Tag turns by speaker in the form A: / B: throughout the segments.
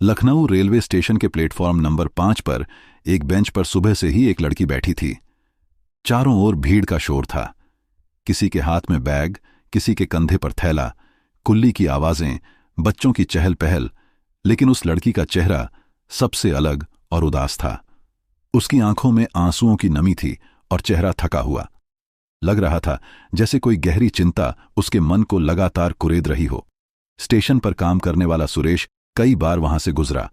A: Lucknow railway station के platform number 5 पर एक बेंच पर सुबह से ही एक लड़की बैठी थी। चारों ओर भीड़ का शोर था। किसी के हाथ में बैग, किसी के कंधे पर थैला, कुल्ली की आवाजें, बच्चों की चहल पहल, लेकिन उस लड़की का चेहरा सबसे अलग और उदास था। उसकी आंखों में आंसुओं की नमी थी और चेहरा थका हुआ। लग रहा था जैसे कोई गहरी चिंता उसके मन को लगातार कुरेद रही हो। स्टेशन पर काम करने वाला सुरेश कई बार वहां से गुजरा।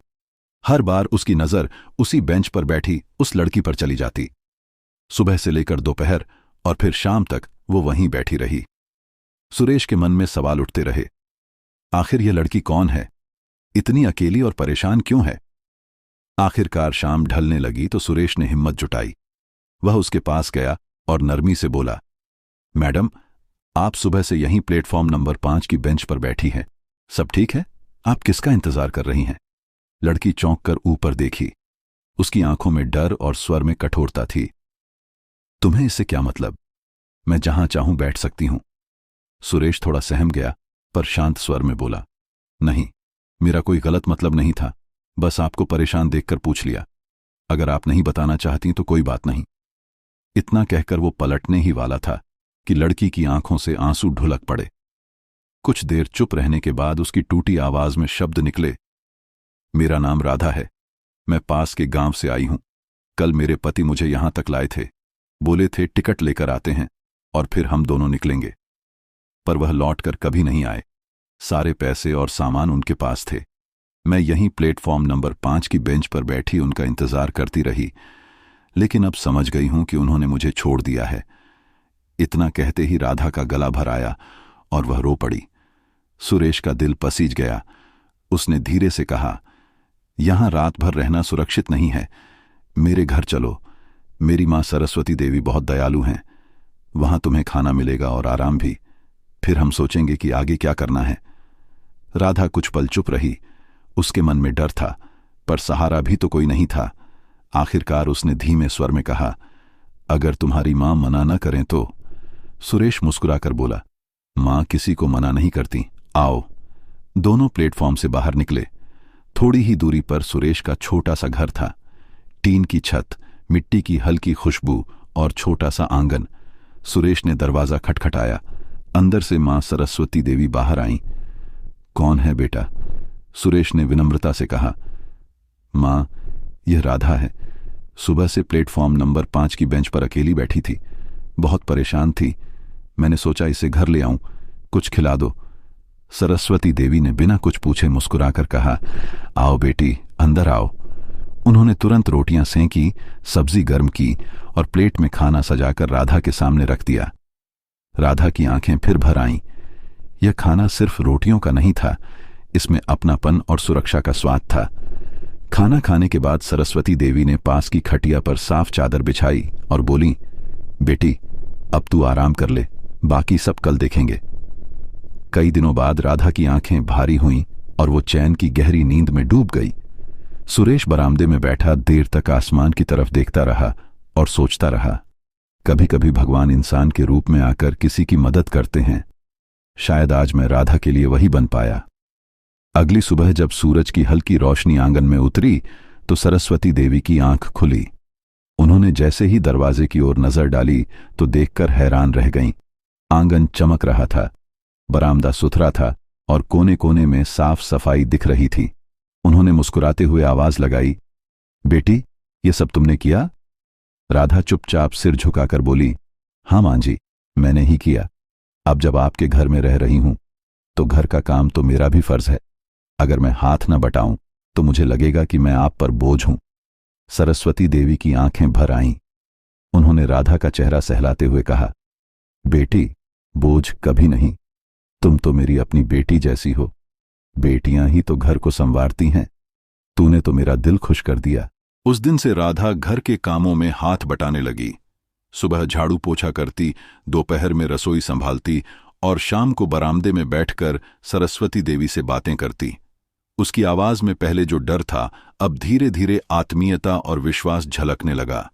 A: हर बार उसकी नजर उसी बेंच पर बैठी उस लड़की पर चली जाती। सुबह से लेकर दोपहर और फिर शाम तक वो वहीं बैठी रही। सुरेश के मन में सवाल उठते रहे। आखिर ये लड़की कौन है? इतनी अकेली और परेशान क्यों है? आखिरकार शाम ढलने लगी तो सुरेश ने हिम्मत जुटाई। वह उसके पास गया और नरमी से बोला, मैडम, आप सुबह से यहीं प्लेटफॉर्म नंबर 5 की बेंच पर बैठी हैं। सब ठीक है? आप किसका इंतजार कर रही हैं? लड़की चौंक कर ऊपर देखी। उसकी आंखों में डर और स्वर में कठोरता थी। तुम्हें इससे क्या मतलब? मैं जहां चाहूं बैठ सकती हूं। सुरेश थोड़ा सहम गया पर शांत स्वर में बोला, नहीं, मेरा कोई गलत मतलब नहीं था। बस आपको परेशान देखकर पूछ लिया। अगर आप नहीं बताना चाहती तो कोई बात नहीं। इतना कहकर वो पलटने ही वाला था कि लड़की की आंखों से आंसू ढुलक पड़े। कुछ देर चुप रहने के बाद उसकी टूटी आवाज में शब्द निकले, मेरा नाम राधा है। मैं पास के गांव से आई हूं। कल मेरे पति मुझे यहां तक लाए थे। बोले थे टिकट लेकर आते हैं और फिर हम दोनों निकलेंगे। पर वह लौटकर कभी नहीं आए। सारे पैसे और सामान उनके पास थे। मैं यहीं प्लेटफॉर्म नंबर 5 की बेंच पर बैठी उनका इंतजार करती रही, लेकिन अब समझ गई हूं कि उन्होंने मुझे छोड़ दिया है। इतना कहते ही राधा का गला भर आया और वह रो पड़ी। सुरेश का दिल पसीज गया। उसने धीरे से कहा, यहां रात भर रहना सुरक्षित नहीं है। मेरे घर चलो। मेरी मां सरस्वती देवी बहुत दयालु हैं। वहां तुम्हें खाना मिलेगा और आराम भी। फिर हम सोचेंगे कि आगे क्या करना है। राधा कुछ पल चुप रही। उसके मन में डर था, पर सहारा भी तो कोई नहीं था। आखिरकार उसने धीमे स्वर में कहा, अगर तुम्हारी मां मना न करें तो। सुरेश मुस्कुराकर बोला, मां किसी को मना नहीं करती, आओ। दोनों प्लेटफॉर्म से बाहर निकले। थोड़ी ही दूरी पर सुरेश का छोटा सा घर था। टीन की छत, मिट्टी की हल्की खुशबू और छोटा सा आंगन। सुरेश ने दरवाजा खटखटाया। अंदर से मां सरस्वती देवी बाहर आईं। कौन है बेटा? सुरेश ने विनम्रता से कहा। मां, यह राधा है। सुबह से प्लेटफॉर्म नंबर 5 की बेंच पर अकेली बैठी थी। बहुत परेशान थी। मैंने सोचा इसे घर ले आऊं, कुछ खिला दो। सरस्वती देवी ने बिना कुछ पूछे मुस्कुराकर कहा, आओ बेटी, अंदर आओ। उन्होंने तुरंत रोटियां सेंकी, सब्जी गर्म की और प्लेट में खाना सजाकर राधा के सामने रख दिया। राधा की आंखें फिर भर आईं। यह खाना सिर्फ रोटियों का नहीं था, इसमें अपनापन और सुरक्षा का स्वाद था। खाना खाने के बाद सरस्वती देवी ने पास की खटिया पर साफ चादर बिछाई और बोली, बेटी, अब तू आराम कर ले, बाकी सब कल देखेंगे। कई दिनों बाद राधा की आंखें भारी हुईं और वो चैन की गहरी नींद में डूब गई। सुरेश बरामदे में बैठा देर तक आसमान की तरफ देखता रहा और सोचता रहा, कभी कभी भगवान इंसान के रूप में आकर किसी की मदद करते हैं। शायद आज मैं राधा के लिए वही बन पाया। अगली सुबह जब सूरज की हल्की रोशनी आंगन में उतरी तो सरस्वती देवी की आंख खुली। उन्होंने जैसे ही दरवाजे की ओर नजर डाली तो देखकर हैरान रह गईं। आंगन चमक रहा था, बरामदा सुथरा था और कोने कोने में साफ सफाई दिख रही थी। उन्होंने मुस्कुराते हुए आवाज लगाई, बेटी, ये सब तुमने किया? राधा चुपचाप सिर झुकाकर बोली, हां मां जी, मैंने ही किया। अब जब आपके घर में रह रही हूं तो घर का काम तो मेरा भी फर्ज है। अगर मैं हाथ न बटाऊं तो मुझे लगेगा कि मैं आप पर बोझ हूं। सरस्वती देवी की आंखें भर आईं। उन्होंने राधा का चेहरा सहलाते हुए कहा, बेटी, बोझ कभी नहीं। तुम तो मेरी अपनी बेटी जैसी हो। बेटियां ही तो घर को संवारती हैं। तूने तो मेरा दिल खुश कर दिया। उस दिन से राधा घर के कामों में हाथ बटाने लगी। सुबह झाड़ू पोछा करती, दोपहर में रसोई संभालती और शाम को बरामदे में बैठकर सरस्वती देवी से बातें करती। उसकी आवाज में पहले जो डर था, अब धीरे धीरे आत्मीयता और विश्वास झलकने लगा।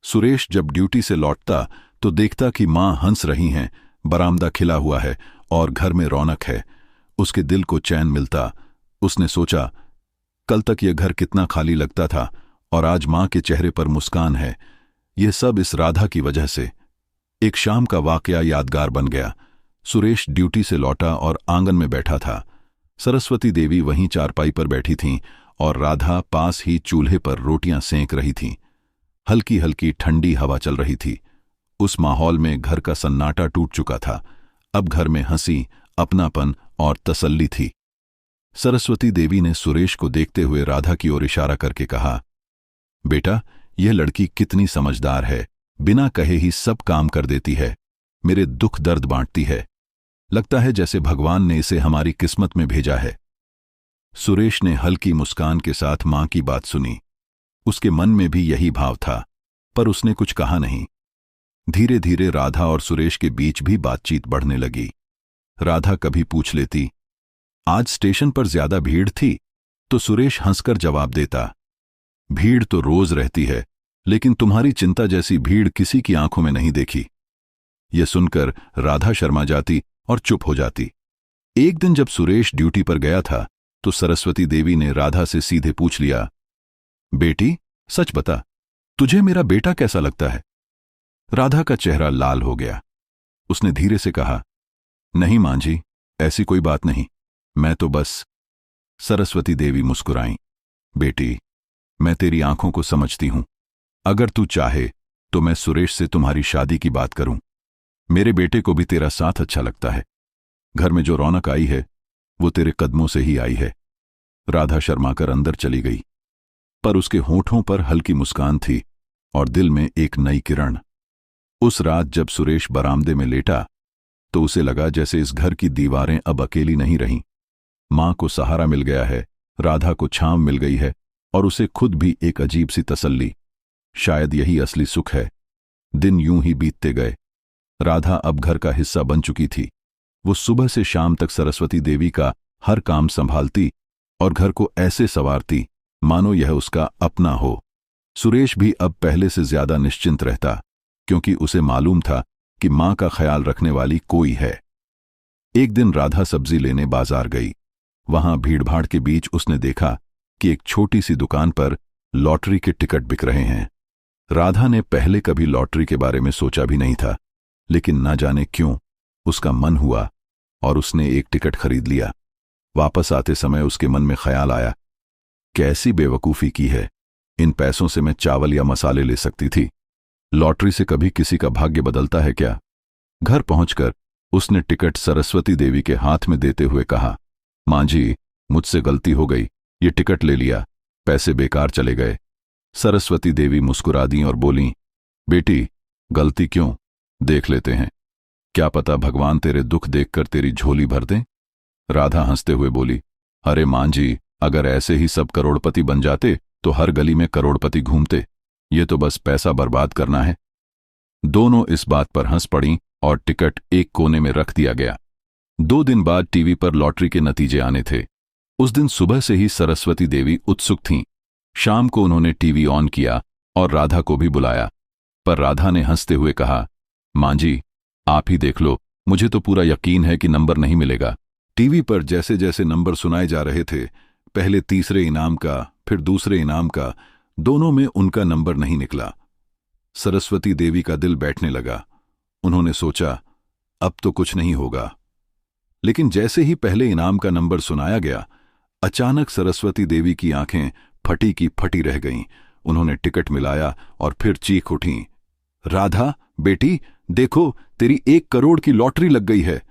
A: सुरेश जब ड्यूटी से लौटता तो देखता कि मां हंस रही हैं, बरामदा खिला हुआ है और घर में रौनक है। उसके दिल को चैन मिलता। उसने सोचा, कल तक यह घर कितना खाली लगता था और आज मां के चेहरे पर मुस्कान है। यह सब इस राधा की वजह से। एक शाम का वाकया यादगार बन गया। सुरेश ड्यूटी से लौटा और आंगन में बैठा था। सरस्वती देवी वहीं चारपाई पर बैठी थीं और राधा पास ही चूल्हे पर रोटियां सेंक रही थीं। हल्की हल्की ठंडी हवा चल रही थी। उस माहौल में घर का सन्नाटा टूट चुका था। अब घर में हंसी, अपनापन और तसल्ली थी। सरस्वती देवी ने सुरेश को देखते हुए राधा की ओर इशारा करके कहा, बेटा, यह लड़की कितनी समझदार है, बिना कहे ही सब काम कर देती है, मेरे दुख दर्द बांटती है। लगता है जैसे भगवान ने इसे हमारी किस्मत में भेजा है। सुरेश ने हल्की मुस्कान के साथ मां की बात सुनी। उसके मन में भी यही भाव था, पर उसने कुछ कहा नहीं। धीरे धीरे राधा और सुरेश के बीच भी बातचीत बढ़ने लगी। राधा कभी पूछ लेती, आज स्टेशन पर ज्यादा भीड़ थी? तो सुरेश हंसकर जवाब देता, भीड़ तो रोज रहती है, लेकिन तुम्हारी चिंता जैसी भीड़ किसी की आंखों में नहीं देखी। यह सुनकर राधा शर्मा जाती और चुप हो जाती। एक दिन जब सुरेश ड्यूटी पर गया था तो सरस्वती देवी ने राधा से सीधे पूछ लिया, बेटी, सच बता, तुझे मेरा बेटा कैसा लगता है? राधा का चेहरा लाल हो गया। उसने धीरे से कहा, नहीं मां जी, ऐसी कोई बात नहीं, मैं तो बस। सरस्वती देवी मुस्कुराईं, बेटी, मैं तेरी आंखों को समझती हूं। अगर तू चाहे तो मैं सुरेश से तुम्हारी शादी की बात करूं। मेरे बेटे को भी तेरा साथ अच्छा लगता है। घर में जो रौनक आई है वो तेरे कदमों से ही आई है। राधा शर्माकर अंदर चली गई, पर उसके होठों पर हल्की मुस्कान थी और दिल में एक नई किरण। उस रात जब सुरेश बरामदे में लेटा तो उसे लगा जैसे इस घर की दीवारें अब अकेली नहीं रहीं। मां को सहारा मिल गया है, राधा को छांव मिल गई है और उसे खुद भी एक अजीब सी तसल्ली। शायद यही असली सुख है। दिन यूं ही बीतते गए। राधा अब घर का हिस्सा बन चुकी थी। वो सुबह से शाम तक सरस्वती देवी का हर काम संभालती और घर को ऐसे संवारती मानो यह उसका अपना हो। सुरेश भी अब पहले से ज्यादा निश्चिंत रहता, क्योंकि उसे मालूम था कि मां का ख्याल रखने वाली कोई है। एक दिन राधा सब्जी लेने बाजार गई। वहां भीड़भाड़ के बीच उसने देखा कि एक छोटी सी दुकान पर लॉटरी के टिकट बिक रहे हैं। राधा ने पहले कभी लॉटरी के बारे में सोचा भी नहीं था, लेकिन न जाने क्यों उसका मन हुआ और उसने एक टिकट खरीद लिया। वापस आते समय उसके मन में ख्याल आया, कैसी बेवकूफी की है, इन पैसों से मैं चावल या मसाले ले सकती थी। लॉटरी से कभी किसी का भाग्य बदलता है क्या? घर पहुंचकर उसने टिकट सरस्वती देवी के हाथ में देते हुए कहा, मां जी, मुझसे गलती हो गई, ये टिकट ले लिया, पैसे बेकार चले गए। सरस्वती देवी मुस्कुरा दी और बोली, बेटी, गलती क्यों, देख लेते हैं, क्या पता भगवान तेरे दुख देखकर तेरी झोली भर दें। राधा हंसते हुए बोली, अरे मां जी, अगर ऐसे ही सब करोड़पति बन जाते तो हर गली में करोड़पति घूमते। ये तो बस पैसा बर्बाद करना है। दोनों इस बात पर हंस पड़ीं और टिकट एक कोने में रख दिया गया। 2 दिन बाद टीवी पर लॉटरी के नतीजे आने थे। उस दिन सुबह से ही सरस्वती देवी उत्सुक थीं। शाम को उन्होंने टीवी ऑन किया और राधा को भी बुलाया, पर राधा ने हंसते हुए कहा, मां जी, आप ही देख लो, मुझे तो पूरा यकीन है कि नंबर नहीं मिलेगा। टीवी पर जैसे जैसे नंबर सुनाए जा रहे थे, पहले तीसरे इनाम का, फिर दूसरे इनाम का, दोनों में उनका नंबर नहीं निकला। सरस्वती देवी का दिल बैठने लगा। उन्होंने सोचा, अब तो कुछ नहीं होगा। लेकिन जैसे ही पहले इनाम का नंबर सुनाया गया, अचानक सरस्वती देवी की आंखें फटी की फटी रह गईं। उन्होंने टिकट मिलाया और फिर चीख उठीं, राधा बेटी, देखो, तेरी 1 करोड़ की लॉटरी लग गई है।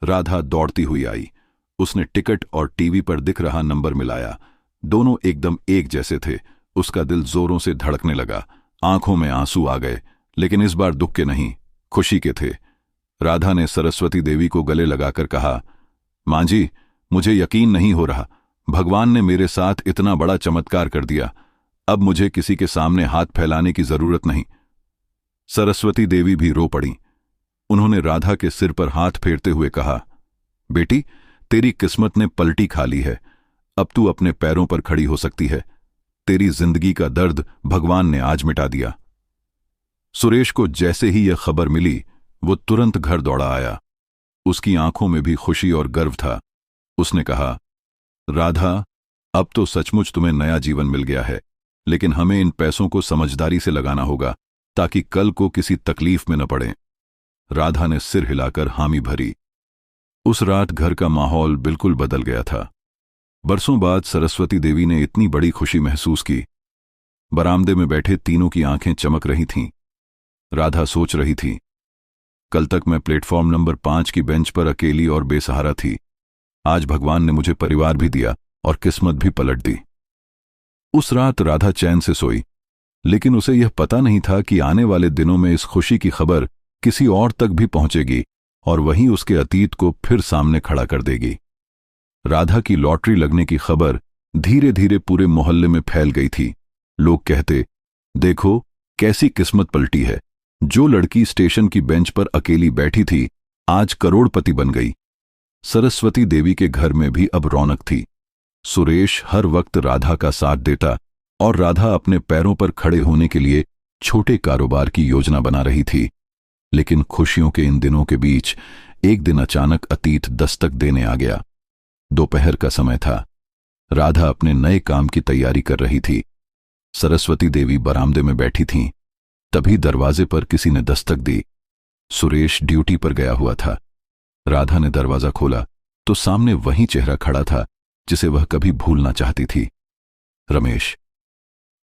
A: राधा दौड़ती हुई आई। उसने टिकट और टीवी पर दिख रहा नंबर मिलाया। दोनों एकदम एक जैसे थे। उसका दिल जोरों से धड़कने लगा। आंखों में आंसू आ गए, लेकिन इस बार दुख के नहीं, खुशी के थे। राधा ने सरस्वती देवी को गले लगाकर कहा, मां जी, मुझे यकीन नहीं हो रहा, भगवान ने मेरे साथ इतना बड़ा चमत्कार कर दिया। अब मुझे किसी के सामने हाथ फैलाने की जरूरत नहीं। सरस्वती देवी भी रो पड़ी। उन्होंने राधा के सिर पर हाथ फेरते हुए कहा, बेटी, तेरी किस्मत ने पलटी खा ली है। अब तू अपने पैरों पर खड़ी हो सकती है। तेरी जिंदगी का दर्द भगवान ने आज मिटा दिया। सुरेश को जैसे ही यह खबर मिली, वो तुरंत घर दौड़ा आया। उसकी आंखों में भी खुशी और गर्व था। उसने कहा, राधा, अब तो सचमुच तुम्हें नया जीवन मिल गया है, लेकिन हमें इन पैसों को समझदारी से लगाना होगा ताकि कल को किसी तकलीफ में न पड़े। राधा ने सिर हिलाकर हामी भरी। उस रात घर का माहौल बिल्कुल बदल गया था। बरसों बाद सरस्वती देवी ने इतनी बड़ी खुशी महसूस की। बरामदे में बैठे तीनों की आंखें चमक रही थीं। राधा सोच रही थी, कल तक मैं प्लेटफॉर्म नंबर 5 की बेंच पर अकेली और बेसहारा थी। आज भगवान ने मुझे परिवार भी दिया और किस्मत भी पलट दी। उस रात राधा चैन से सोई, लेकिन उसे यह पता नहीं था कि आने वाले दिनों में इस खुशी की खबर किसी और तक भी पहुंचेगी और वहीं उसके अतीत को फिर सामने खड़ा कर देगी। राधा की लॉटरी लगने की खबर धीरे धीरे पूरे मोहल्ले में फैल गई थी। लोग कहते, देखो कैसी किस्मत पलटी है, जो लड़की स्टेशन की बेंच पर अकेली बैठी थी आज करोड़पति बन गई। सरस्वती देवी के घर में भी अब रौनक थी। सुरेश हर वक्त राधा का साथ देता और राधा अपने पैरों पर खड़े होने के लिए छोटे कारोबार की योजना बना रही थी। लेकिन खुशियों के इन दिनों के बीच एक दिन अचानक अतीत दस्तक देने आ गया। दोपहर का समय था। राधा अपने नए काम की तैयारी कर रही थी। सरस्वती देवी बरामदे में बैठी थीं। तभी दरवाजे पर किसी ने दस्तक दी। सुरेश ड्यूटी पर गया हुआ था। राधा ने दरवाजा खोला तो सामने वही चेहरा खड़ा था जिसे वह कभी भूलना चाहती थी, रमेश।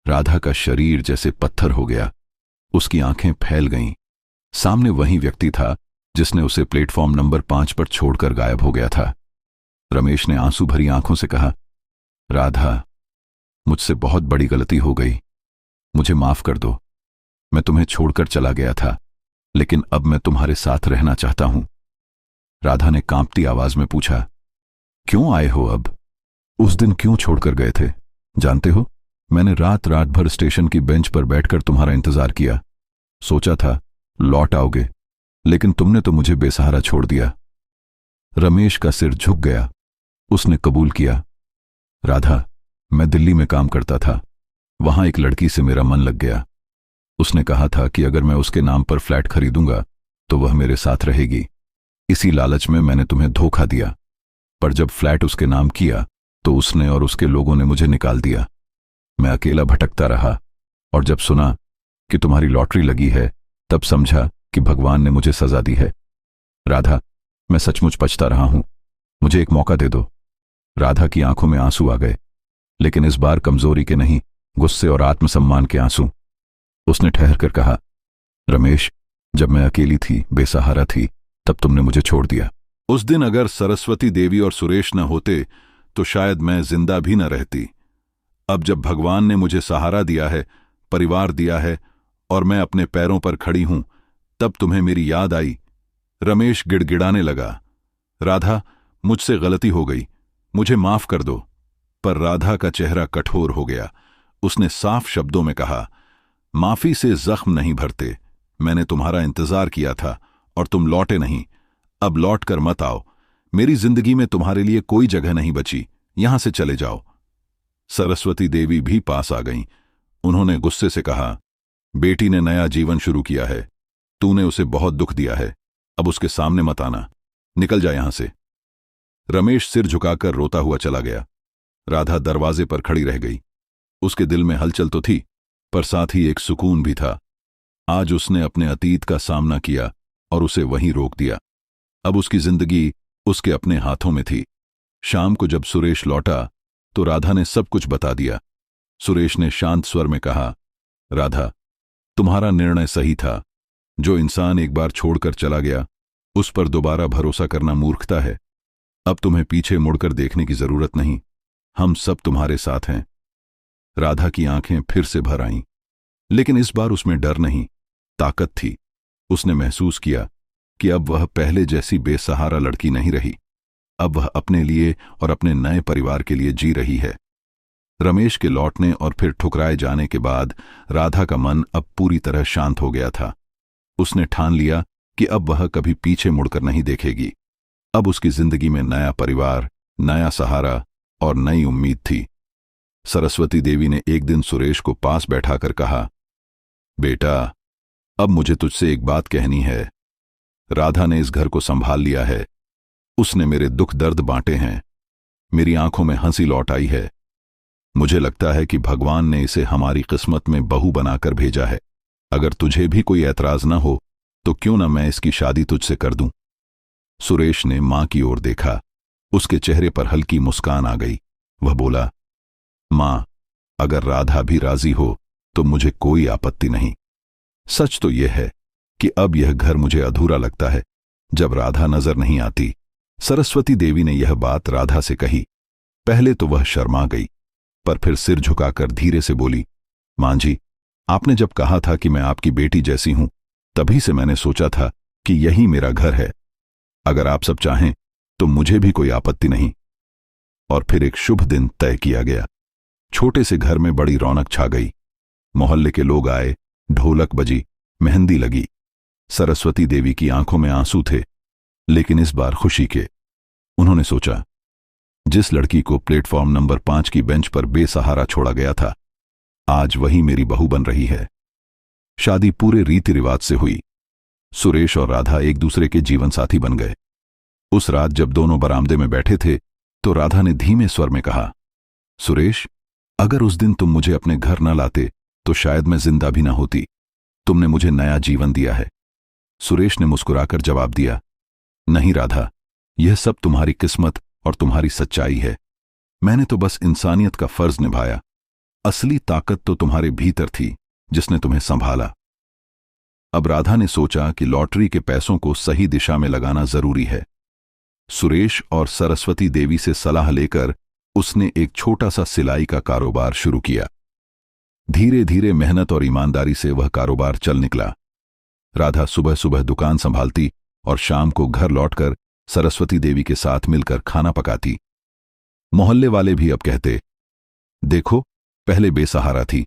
A: राधा का शरीर जैसे पत्थर हो गया। उसकी आंखें फैल गईं। सामने वही व्यक्ति था जिसने उसे प्लेटफॉर्म नंबर 5 पर छोड़कर गायब हो गया था। रमेश ने आंसू भरी आंखों से कहा, राधा, मुझसे बहुत बड़ी गलती हो गई, मुझे माफ कर दो। मैं तुम्हें छोड़कर चला गया था, लेकिन अब मैं तुम्हारे साथ रहना चाहता हूं। राधा ने कांपती आवाज में पूछा, क्यों आए हो अब? उस दिन क्यों छोड़कर गए थे? जानते हो, मैंने रात रात भर स्टेशन की बेंच पर बैठकर तुम्हारा इंतजार किया। सोचा था लौट आओगे, लेकिन तुमने तो मुझे बेसहारा छोड़ दिया। रमेश का सिर झुक गया। उसने कबूल किया, राधा, मैं दिल्ली में काम करता था। वहां एक लड़की से मेरा मन लग गया। उसने कहा था कि अगर मैं उसके नाम पर फ्लैट खरीदूंगा तो वह मेरे साथ रहेगी। इसी लालच में मैंने तुम्हें धोखा दिया, पर जब फ्लैट उसके नाम किया तो उसने और उसके लोगों ने मुझे निकाल दिया। मैं अकेला भटकता रहा और जब सुना कि तुम्हारी लॉटरी लगी है तब समझा कि भगवान ने मुझे सजा दी है। राधा, मैं सचमुच पछता रहा हूं, मुझे एक मौका दे दो। राधा की आंखों में आंसू आ गए, लेकिन इस बार कमजोरी के नहीं, गुस्से और आत्मसम्मान के आंसू। उसने ठहर कर कहा, रमेश, जब मैं अकेली थी, बेसहारा थी, तब तुमने मुझे छोड़ दिया। उस दिन अगर सरस्वती देवी और सुरेश न होते तो शायद मैं जिंदा भी न रहती। अब जब भगवान ने मुझे सहारा दिया है, परिवार दिया है और मैं अपने पैरों पर खड़ी हूं, तब तुम्हें मेरी याद आई। रमेश गिड़गिड़ाने लगा, राधा, मुझसे गलती हो गई, मुझे माफ कर दो। पर राधा का चेहरा कठोर हो गया। उसने साफ शब्दों में कहा, माफी से जख्म नहीं भरते। मैंने तुम्हारा इंतजार किया था और तुम लौटे नहीं। अब लौट कर मत आओ। मेरी जिंदगी में तुम्हारे लिए कोई जगह नहीं बची। यहां से चले जाओ। सरस्वती देवी भी पास आ गईं। उन्होंने गुस्से से कहा, बेटी ने नया जीवन शुरू किया है, तूने उसे बहुत दुख दिया है, अब उसके सामने मत आना, निकल जा यहां से। रमेश सिर झुकाकर रोता हुआ चला गया। राधा दरवाजे पर खड़ी रह गई। उसके दिल में हलचल तो थी, पर साथ ही एक सुकून भी था। आज उसने अपने अतीत का सामना किया और उसे वहीं रोक दिया। अब उसकी जिंदगी उसके अपने हाथों में थी। शाम को जब सुरेश लौटा तो राधा ने सब कुछ बता दिया। सुरेश ने शांत स्वर में कहा, राधा, तुम्हारा निर्णय सही था। जो इंसान एक बार छोड़कर चला गया, उस पर दोबारा भरोसा करना मूर्खता है। अब तुम्हें पीछे मुड़कर देखने की जरूरत नहीं। हम सब तुम्हारे साथ हैं। राधा की आंखें फिर से भर आईं, लेकिन इस बार उसमें डर नहीं, ताकत थी। उसने महसूस किया कि अब वह पहले जैसी बेसहारा लड़की नहीं रही। अब वह अपने लिए और अपने नए परिवार के लिए जी रही है। रमेश के लौटने और फिर ठुकराए जाने के बाद राधा का मन अब पूरी तरह शांत हो गया था। उसने ठान लिया कि अब वह कभी पीछे मुड़कर नहीं देखेगी। अब उसकी जिंदगी में नया परिवार, नया सहारा और नई उम्मीद थी। सरस्वती देवी ने एक दिन सुरेश को पास बैठाकर कहा, बेटा, अब मुझे तुझसे एक बात कहनी है। राधा ने इस घर को संभाल लिया है। उसने मेरे दुख दर्द बांटे हैं। मेरी आंखों में हंसी लौट आई है। मुझे लगता है कि भगवान ने इसे हमारी किस्मत में बहू बनाकर भेजा है। अगर तुझे भी कोई ऐतराज न हो तो क्यों न मैं इसकी शादी तुझसे कर दूं। सुरेश ने मां की ओर देखा। उसके चेहरे पर हल्की मुस्कान आ गई। वह बोला, मां, अगर राधा भी राजी हो तो मुझे कोई आपत्ति नहीं। सच तो यह है कि अब यह घर मुझे अधूरा लगता है जब राधा नजर नहीं आती। सरस्वती देवी ने यह बात राधा से कही। पहले तो वह शर्मा गई, पर फिर सिर झुकाकर धीरे से बोली, मां जी, आपने जब कहा था कि मैं आपकी बेटी जैसी हूं, तभी से मैंने सोचा था कि यही मेरा घर है। अगर आप सब चाहें तो मुझे भी कोई आपत्ति नहीं। और फिर एक शुभ दिन तय किया गया। छोटे से घर में बड़ी रौनक छा गई। मोहल्ले के लोग आए, ढोलक बजी, मेहंदी लगी। सरस्वती देवी की आंखों में आंसू थे, लेकिन इस बार खुशी के। उन्होंने सोचा, जिस लड़की को प्लेटफॉर्म नंबर 5 की बेंच पर बेसहारा छोड़ा गया था, आज वही मेरी बहू बन रही है। शादी पूरे रीति रिवाज से हुई। सुरेश और राधा एक दूसरे के जीवन साथी बन गए। उस रात जब दोनों बरामदे में बैठे थे तो राधा ने धीमे स्वर में कहा, सुरेश, अगर उस दिन तुम मुझे अपने घर न लाते तो शायद मैं जिंदा भी ना होती। तुमने मुझे नया जीवन दिया है। सुरेश ने मुस्कुराकर जवाब दिया, नहीं राधा, यह सब तुम्हारी किस्मत और तुम्हारी सच्चाई है। मैंने तो बस इंसानियत का फर्ज निभाया। असली ताकत तो तुम्हारे भीतर थी, जिसने तुम्हें संभाला। अब राधा ने सोचा कि लॉटरी के पैसों को सही दिशा में लगाना जरूरी है। सुरेश और सरस्वती देवी से सलाह लेकर उसने एक छोटा सा सिलाई का कारोबार शुरू किया। धीरे धीरे मेहनत और ईमानदारी से वह कारोबार चल निकला। राधा सुबह सुबह दुकान संभालती और शाम को घर लौटकर सरस्वती देवी के साथ मिलकर खाना पकाती। मोहल्ले वाले भी अब कहते, देखो, पहले बेसहारा थी,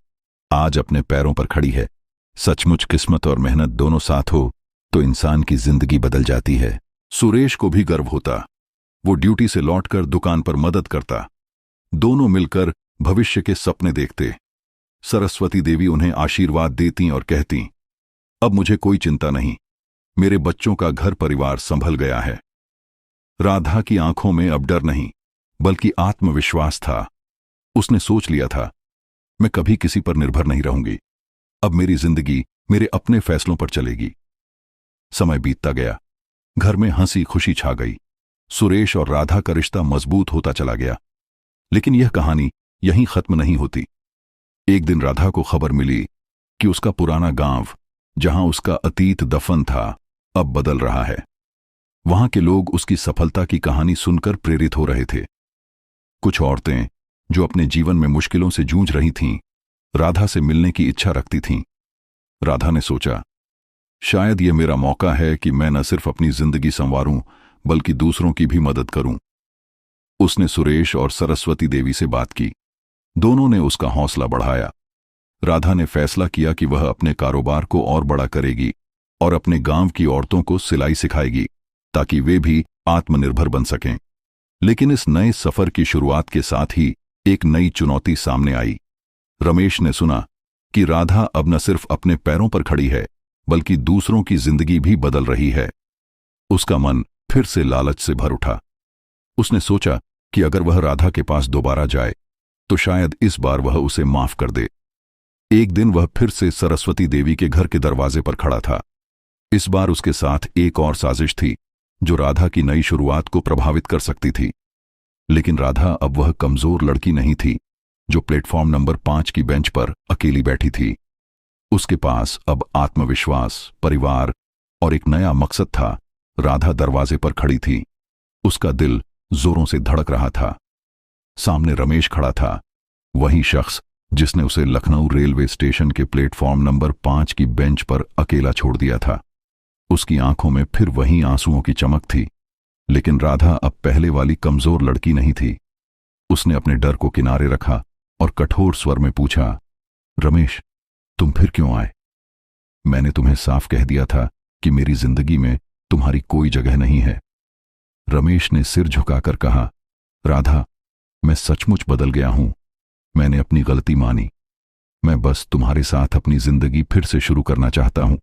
A: आज अपने पैरों पर खड़ी है। सचमुच किस्मत और मेहनत दोनों साथ हो तो इंसान की जिंदगी बदल जाती है। सुरेश को भी गर्व होता। वो ड्यूटी से लौटकर दुकान पर मदद करता। दोनों मिलकर भविष्य के सपने देखते। सरस्वती देवी उन्हें आशीर्वाद देती और कहती, अब मुझे कोई चिंता नहीं, मेरे बच्चों का घर परिवार संभल गया है। राधा की आंखों में अब डर नहीं, बल्कि आत्मविश्वास था। उसने सोच लिया था, मैं कभी किसी पर निर्भर नहीं रहूंगी। अब मेरी जिंदगी मेरे अपने फैसलों पर चलेगी। समय बीतता गया। घर में हंसी खुशी छा गई। सुरेश और राधा का रिश्ता मजबूत होता चला गया। लेकिन यह कहानी यहीं खत्म नहीं होती। एक दिन राधा को खबर मिली कि उसका पुराना गांव, जहां उसका अतीत दफन था, अब बदल रहा है। वहां के लोग उसकी सफलता की कहानी सुनकर प्रेरित हो रहे थे। कुछ औरतें जो अपने जीवन में मुश्किलों से जूझ रही थीं, राधा से मिलने की इच्छा रखती थीं। राधा ने सोचा, शायद यह मेरा मौका है कि मैं न सिर्फ अपनी जिंदगी संवारूं, बल्कि दूसरों की भी मदद करूं। उसने सुरेश और सरस्वती देवी से बात की। दोनों ने उसका हौसला बढ़ाया। राधा ने फैसला किया कि वह अपने कारोबार को और बड़ा करेगी और अपने गांव की औरतों को सिलाई सिखाएगी, ताकि वे भी आत्मनिर्भर बन सकें। लेकिन इस नए सफर की शुरुआत के साथ ही एक नई चुनौती सामने आई। रमेश ने सुना कि राधा अब न सिर्फ अपने पैरों पर खड़ी है, बल्कि दूसरों की जिंदगी भी बदल रही है। उसका मन फिर से लालच से भर उठा। उसने सोचा कि अगर वह राधा के पास दोबारा जाए तो शायद इस बार वह उसे माफ कर दे। एक दिन वह फिर से सरस्वती देवी के घर के दरवाजे पर खड़ा था। इस बार उसके साथ एक और साजिश थी जो राधा की नई शुरुआत को प्रभावित कर सकती थी। लेकिन राधा अब वह कमजोर लड़की नहीं थी जो प्लेटफॉर्म नंबर 5 की बेंच पर अकेली बैठी थी। उसके पास अब आत्मविश्वास, परिवार और एक नया मकसद था। राधा दरवाजे पर खड़ी थी। उसका दिल जोरों से धड़क रहा था। सामने रमेश खड़ा था, वही शख्स जिसने उसे लखनऊ रेलवे स्टेशन के प्लेटफॉर्म नंबर 5 की बेंच पर अकेला छोड़ दिया था। उसकी आंखों में फिर वही आंसुओं की चमक थी। लेकिन राधा अब पहले वाली कमजोर लड़की नहीं थी। उसने अपने डर को किनारे रखा और कठोर स्वर में पूछा, रमेश, तुम फिर क्यों आए? मैंने तुम्हें साफ कह दिया था कि मेरी जिंदगी में तुम्हारी कोई जगह नहीं है। रमेश ने सिर झुकाकर कहा, राधा, मैं सचमुच बदल गया हूं। मैंने अपनी गलती मानी। मैं बस तुम्हारे साथ अपनी जिंदगी फिर से शुरू करना चाहता हूं।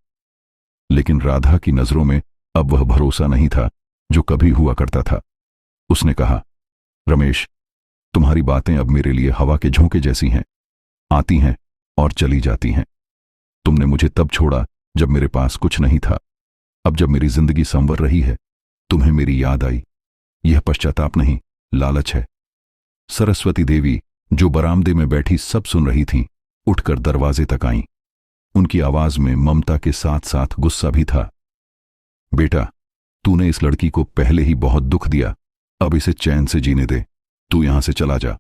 A: लेकिन राधा की नजरों में अब वह भरोसा नहीं था जो कभी हुआ करता था। उसने कहा, रमेश, तुम्हारी बातें अब मेरे लिए हवा के झोंके जैसी हैं, आती हैं और चली जाती हैं। तुमने मुझे तब छोड़ा जब मेरे पास कुछ नहीं था। अब जब मेरी जिंदगी संवर रही है, तुम्हें मेरी याद आई। यह पश्चाताप नहीं, लालच है। सरस्वती देवी, जो बरामदे में बैठी सब सुन रही थीं, उठकर दरवाजे तक आईं। उनकी आवाज में ममता के साथ साथ गुस्सा भी था। बेटा, तूने इस लड़की को पहले ही बहुत दुख दिया, अब इसे चैन से जीने दे। तू यहां से चला जा।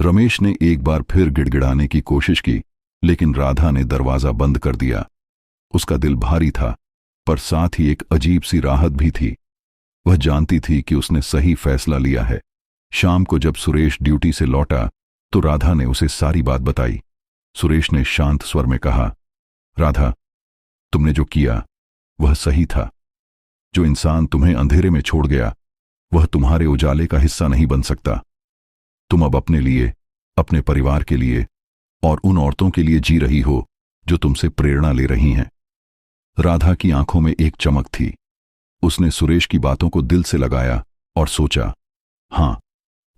A: रमेश ने एक बार फिर गिड़गिड़ाने की कोशिश की, लेकिन राधा ने दरवाजा बंद कर दिया। उसका दिल भारी था, पर साथ ही एक अजीब सी राहत भी थी। वह जानती थी कि उसने सही फैसला लिया है। शाम को जब सुरेश ड्यूटी से लौटा तो राधा ने उसे सारी बात बताई। सुरेश ने शांत स्वर में कहा, राधा, तुमने जो किया वह सही था। जो इंसान तुम्हें अंधेरे में छोड़ गया, वह तुम्हारे उजाले का हिस्सा नहीं बन सकता। तुम अब अपने लिए, अपने परिवार के लिए और उन औरतों के लिए जी रही हो जो तुमसे प्रेरणा ले रही हैं। राधा की आंखों में एक चमक थी। उसने सुरेश की बातों को दिल से लगाया और सोचा, हां,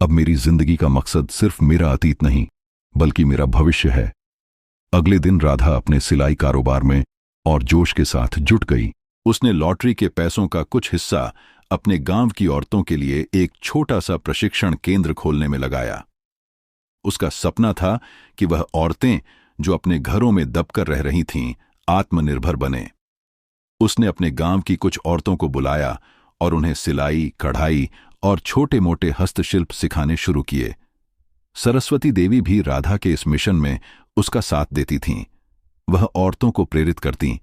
A: अब मेरी जिंदगी का मकसद सिर्फ मेरा अतीत नहीं, बल्कि मेरा भविष्य है। अगले दिन राधा अपने सिलाई कारोबार में और जोश के साथ जुट गई। उसने लॉटरी के पैसों का कुछ हिस्सा अपने गांव की औरतों के लिए एक छोटा सा प्रशिक्षण केंद्र खोलने में लगाया। उसका सपना था कि वह औरतें जो अपने घरों में दबकर रह रही थीं, आत्मनिर्भर बने। उसने अपने गांव की कुछ औरतों को बुलाया और उन्हें सिलाई, कढ़ाई और छोटे मोटे हस्तशिल्प सिखाने शुरू किए। सरस्वती देवी भी राधा के इस मिशन में उसका साथ देती थीं। वह औरतों को प्रेरित करती,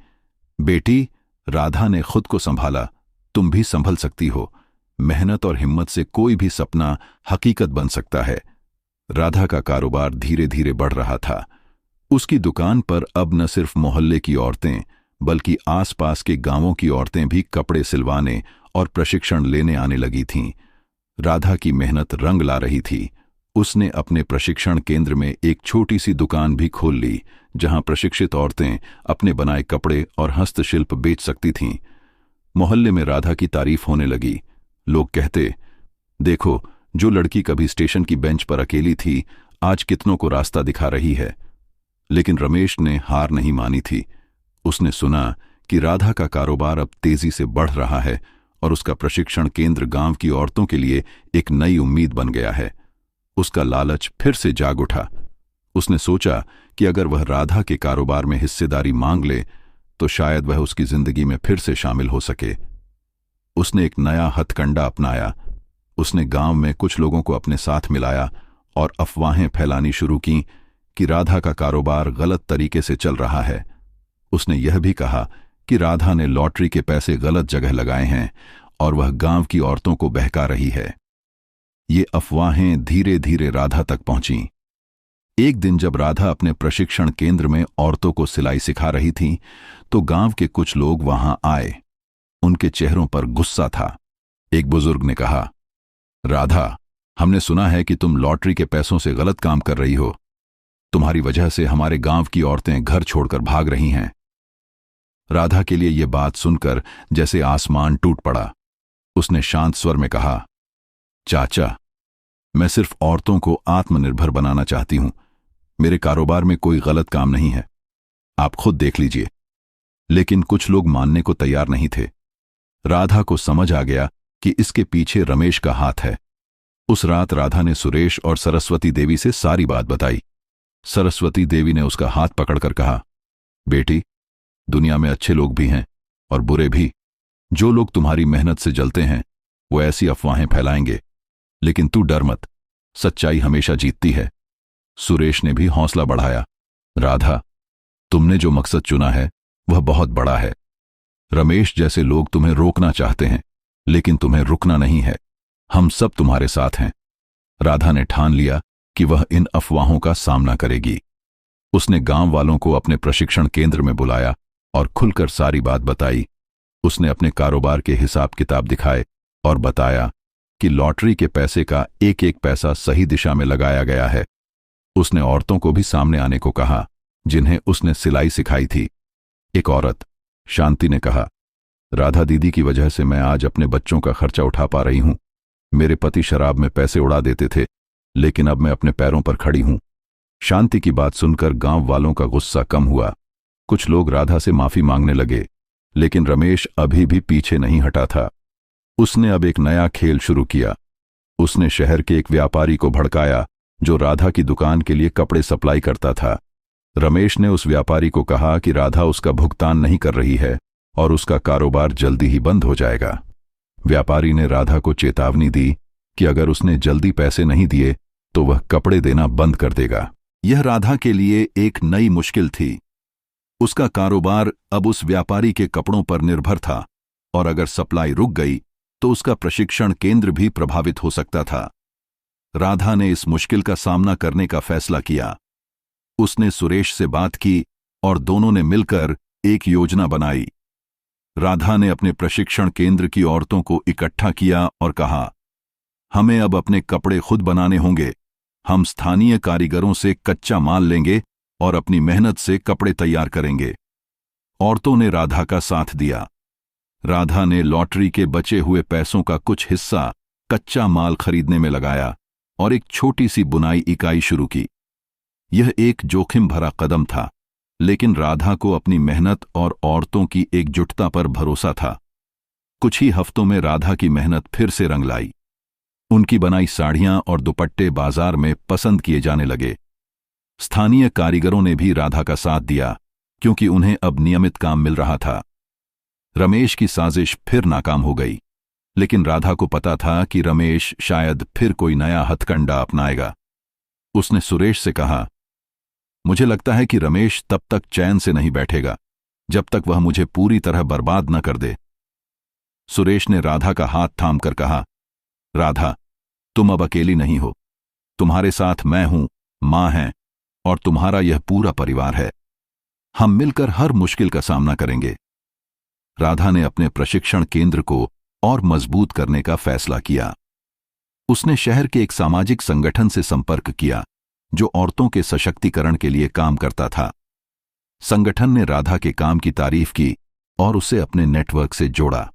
A: बेटी, राधा ने खुद को संभाला, तुम भी संभल सकती हो। मेहनत और हिम्मत से कोई भी सपना हकीकत बन सकता है। राधा का कारोबार धीरे धीरे बढ़ रहा था। उसकी दुकान पर अब न सिर्फ मोहल्ले की औरतें, बल्कि आसपास के गांवों की औरतें भी कपड़े सिलवाने और प्रशिक्षण लेने आने लगी थीं। राधा की मेहनत रंग ला रही थी। उसने अपने प्रशिक्षण केंद्र में एक छोटी सी दुकान भी खोल ली, जहां प्रशिक्षित औरतें अपने बनाए कपड़े और हस्तशिल्प बेच सकती थीं। मोहल्ले में राधा की तारीफ होने लगी। लोग कहते, देखो, जो लड़की कभी स्टेशन की बेंच पर अकेली थी, आज कितनों को रास्ता दिखा रही है। लेकिन रमेश ने हार नहीं मानी थी। उसने सुना कि राधा का कारोबार अब तेजी से बढ़ रहा है और उसका प्रशिक्षण केंद्र गांव की औरतों के लिए एक नई उम्मीद बन गया है। उसका लालच फिर से जाग उठा। उसने सोचा कि अगर वह राधा के कारोबार में हिस्सेदारी मांग ले तो शायद वह उसकी जिंदगी में फिर से शामिल हो सके। उसने एक नया हथकंडा अपनाया। उसने गांव में कुछ लोगों को अपने साथ मिलाया और अफवाहें फैलानी शुरू की कि राधा का कारोबार गलत तरीके से चल रहा है। उसने यह भी कहा कि राधा ने लॉटरी के पैसे गलत जगह लगाए हैं और वह गांव की औरतों को बहका रही है। ये अफवाहें धीरे धीरे राधा तक पहुंचीं। एक दिन जब राधा अपने प्रशिक्षण केंद्र में औरतों को सिलाई सिखा रही थी, तो गांव के कुछ लोग वहां आए। उनके चेहरों पर गुस्सा था। एक बुजुर्ग ने कहा, राधा, हमने सुना है कि तुम लॉटरी के पैसों से गलत काम कर रही हो। तुम्हारी वजह से हमारे गांव की औरतें घर छोड़कर भाग रही हैं। राधा के लिए यह बात सुनकर जैसे आसमान टूट पड़ा। उसने शांत स्वर में कहा, चाचा, मैं सिर्फ औरतों को आत्मनिर्भर बनाना चाहती हूं। मेरे कारोबार में कोई गलत काम नहीं है, आप खुद देख लीजिए। लेकिन कुछ लोग मानने को तैयार नहीं थे। राधा को समझ आ गया कि इसके पीछे रमेश का हाथ है। उस रात राधा ने सुरेश और सरस्वती देवी से सारी बात बताई। सरस्वती देवी ने उसका हाथ पकड़कर कहा, बेटी, दुनिया में अच्छे लोग भी हैं और बुरे भी। जो लोग तुम्हारी मेहनत से जलते हैं वो ऐसी अफवाहें फैलाएंगे, लेकिन तू डर मत, सच्चाई हमेशा जीतती है। सुरेश ने भी हौसला बढ़ाया, राधा, तुमने जो मकसद चुना है वह बहुत बड़ा है। रमेश जैसे लोग तुम्हें रोकना चाहते हैं, लेकिन तुम्हें रुकना नहीं है। हम सब तुम्हारे साथ हैं। राधा ने ठान लिया कि वह इन अफवाहों का सामना करेगी। उसने गांव वालों को अपने प्रशिक्षण केंद्र में बुलाया और खुलकर सारी बात बताई। उसने अपने कारोबार के हिसाब किताब दिखाए और बताया कि लॉटरी के पैसे का एक एक पैसा सही दिशा में लगाया गया है। उसने औरतों को भी सामने आने को कहा जिन्हें उसने सिलाई सिखाई थी। एक औरत, शांति, ने कहा, राधा दीदी की वजह से मैं आज अपने बच्चों का खर्चा उठा पा रही हूं। मेरे पति शराब में पैसे उड़ा देते थे, लेकिन अब मैं अपने पैरों पर खड़ी हूं। शांति की बात सुनकर गांव वालों का गुस्सा कम हुआ। कुछ लोग राधा से माफी मांगने लगे, लेकिन रमेश अभी भी पीछे नहीं हटा था। उसने अब एक नया खेल शुरू किया। उसने शहर के एक व्यापारी को भड़काया जो राधा की दुकान के लिए कपड़े सप्लाई करता था। रमेश ने उस व्यापारी को कहा कि राधा उसका भुगतान नहीं कर रही है और उसका कारोबार जल्दी ही बंद हो जाएगा। व्यापारी ने राधा को चेतावनी दी कि अगर उसने जल्दी पैसे नहीं दिए तो वह कपड़े देना बंद कर देगा। यह राधा के लिए एक नई मुश्किल थी। उसका कारोबार अब उस व्यापारी के कपड़ों पर निर्भर था और अगर सप्लाई रुक गई तो उसका प्रशिक्षण केंद्र भी प्रभावित हो सकता था। राधा ने इस मुश्किल का सामना करने का फैसला किया। उसने सुरेश से बात की और दोनों ने मिलकर एक योजना बनाई। राधा ने अपने प्रशिक्षण केंद्र की औरतों को इकट्ठा किया और कहा, हमें अब अपने कपड़े खुद बनाने होंगे। हम स्थानीय कारीगरों से कच्चा माल लेंगे और अपनी मेहनत से कपड़े तैयार करेंगे। औरतों ने राधा का साथ दिया। राधा ने लॉटरी के बचे हुए पैसों का कुछ हिस्सा कच्चा माल खरीदने में लगाया और एक छोटी सी बुनाई इकाई शुरू की। यह एक जोखिम भरा कदम था, लेकिन राधा को अपनी मेहनत और औरतों की एकजुटता पर भरोसा था। कुछ ही हफ्तों में राधा की मेहनत फिर से रंग लाई। उनकी बनाई साड़ियां और दुपट्टे बाजार में पसंद किए जाने लगे। स्थानीय कारीगरों ने भी राधा का साथ दिया क्योंकि उन्हें अब नियमित काम मिल रहा था। रमेश की साजिश फिर नाकाम हो गई, लेकिन राधा को पता था कि रमेश शायद फिर कोई नया हथकंडा अपनाएगा। उसने सुरेश से कहा, मुझे लगता है कि रमेश तब तक चैन से नहीं बैठेगा जब तक वह मुझे पूरी तरह बर्बाद न कर दे। सुरेश ने राधा का हाथ थामकर कहा, राधा, तुम अब अकेली नहीं हो। तुम्हारे साथ मैं हूं, मां है और तुम्हारा यह पूरा परिवार है। हम मिलकर हर मुश्किल का सामना करेंगे। राधा ने अपने प्रशिक्षण केंद्र को और मजबूत करने का फैसला किया। उसने शहर के एक सामाजिक संगठन से संपर्क किया जो औरतों के सशक्तिकरण के लिए काम करता था। संगठन ने राधा के काम की तारीफ की और उसे अपने नेटवर्क से जोड़ा।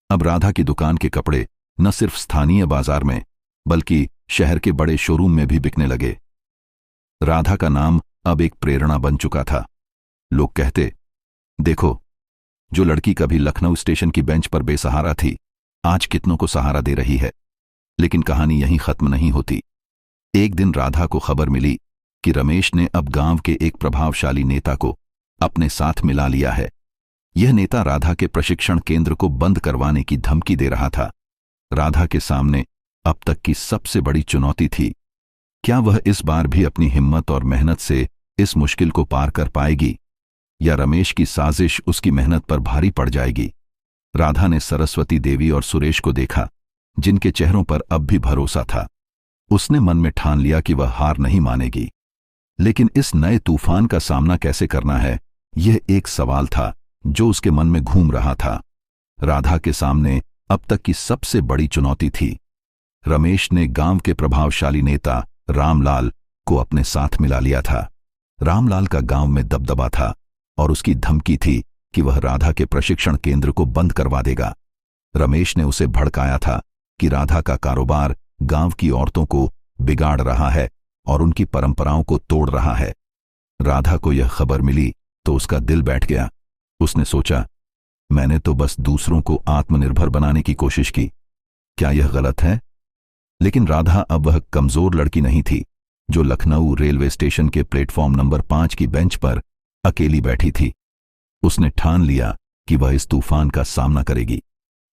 A: अब राधा की दुकान के कपड़े न सिर्फ स्थानीय बाजार में बल्कि शहर के बड़े शोरूम में भी बिकने लगे। राधा का नाम अब एक प्रेरणा बन चुका था। लोग कहते, देखो, जो लड़की कभी लखनऊ स्टेशन की बेंच पर बेसहारा थी, आज कितनों को सहारा दे रही है। लेकिन कहानी यहीं खत्म नहीं होती। एक दिन राधा को खबर मिली कि रमेश ने अब गांव के एक प्रभावशाली नेता को अपने साथ मिला लिया है। यह नेता राधा के प्रशिक्षण केंद्र को बंद करवाने की धमकी दे रहा था। राधा के सामने अब तक की सबसे बड़ी चुनौती थी, क्या वह इस बार भी अपनी हिम्मत और मेहनत से इस मुश्किल को पार कर पाएगी या रमेश की साजिश उसकी मेहनत पर भारी पड़ जाएगी। राधा ने सरस्वती देवी और सुरेश को देखा, जिनके चेहरों पर अब भी भरोसा था। उसने मन में ठान लिया कि वह हार नहीं मानेगी। लेकिन इस नए तूफान का सामना कैसे करना है, यह एक सवाल था जो उसके मन में घूम रहा था। राधा के सामने अब तक की सबसे बड़ी चुनौती थी। रमेश ने गांव के प्रभावशाली नेता रामलाल को अपने साथ मिला लिया था। रामलाल का गांव में दबदबा था और उसकी धमकी थी कि वह राधा के प्रशिक्षण केंद्र को बंद करवा देगा। रमेश ने उसे भड़काया था कि राधा का कारोबार गांव की औरतों को बिगाड़ रहा है और उनकी परंपराओं को तोड़ रहा है। राधा को यह खबर मिली तो उसका दिल बैठ गया। उसने सोचा, मैंने तो बस दूसरों को आत्मनिर्भर बनाने की कोशिश की, क्या यह गलत है? लेकिन राधा अब वह कमजोर लड़की नहीं थी जो लखनऊ रेलवे स्टेशन के प्लेटफॉर्म नंबर 5 की बेंच पर अकेली बैठी थी। उसने ठान लिया कि वह इस तूफान का सामना करेगी।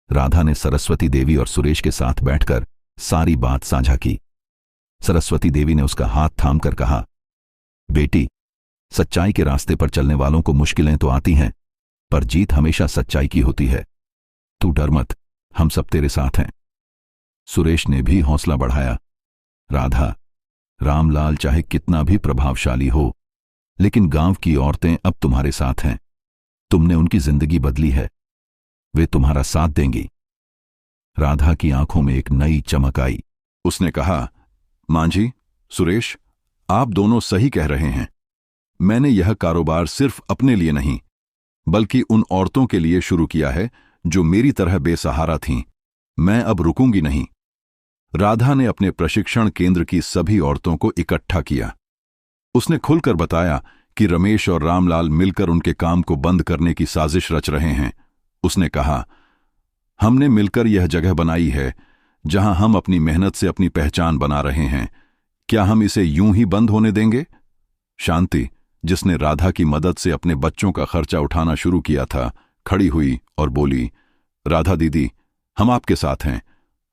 A: राधा ने सरस्वती देवी और सुरेश के साथ बैठकर सारी बात साझा की। सरस्वती देवी ने उसका हाथ थामकर कहा, बेटी, सच्चाई के रास्ते पर चलने वालों को मुश्किलें तो आती हैं, पर जीत हमेशा सच्चाई की होती है। तू डर मत, हम सब तेरे साथ हैं। सुरेश ने भी हौसला बढ़ाया, राधा, रामलाल चाहे कितना भी प्रभावशाली हो, लेकिन गांव की औरतें अब तुम्हारे साथ हैं। तुमने उनकी जिंदगी बदली है, वे तुम्हारा साथ देंगी। राधा की आंखों में एक नई चमक आई। उसने कहा, मां जी, सुरेश, आप दोनों सही कह रहे हैं। मैंने यह कारोबार सिर्फ अपने लिए नहीं बल्कि उन औरतों के लिए शुरू किया है जो मेरी तरह बेसहारा थीं। मैं अब रुकूंगी नहीं। राधा ने अपने प्रशिक्षण केंद्र की सभी औरतों को इकट्ठा किया। उसने खुलकर बताया कि रमेश और रामलाल मिलकर उनके काम को बंद करने की साजिश रच रहे हैं। उसने कहा, हमने मिलकर यह जगह बनाई है जहां हम अपनी मेहनत से अपनी पहचान बना रहे हैं। क्या हम इसे यूं ही बंद होने देंगे? शांति, जिसने राधा की मदद से अपने बच्चों का खर्चा उठाना शुरू किया था, खड़ी हुई और बोली, राधा दीदी, हम आपके साथ हैं।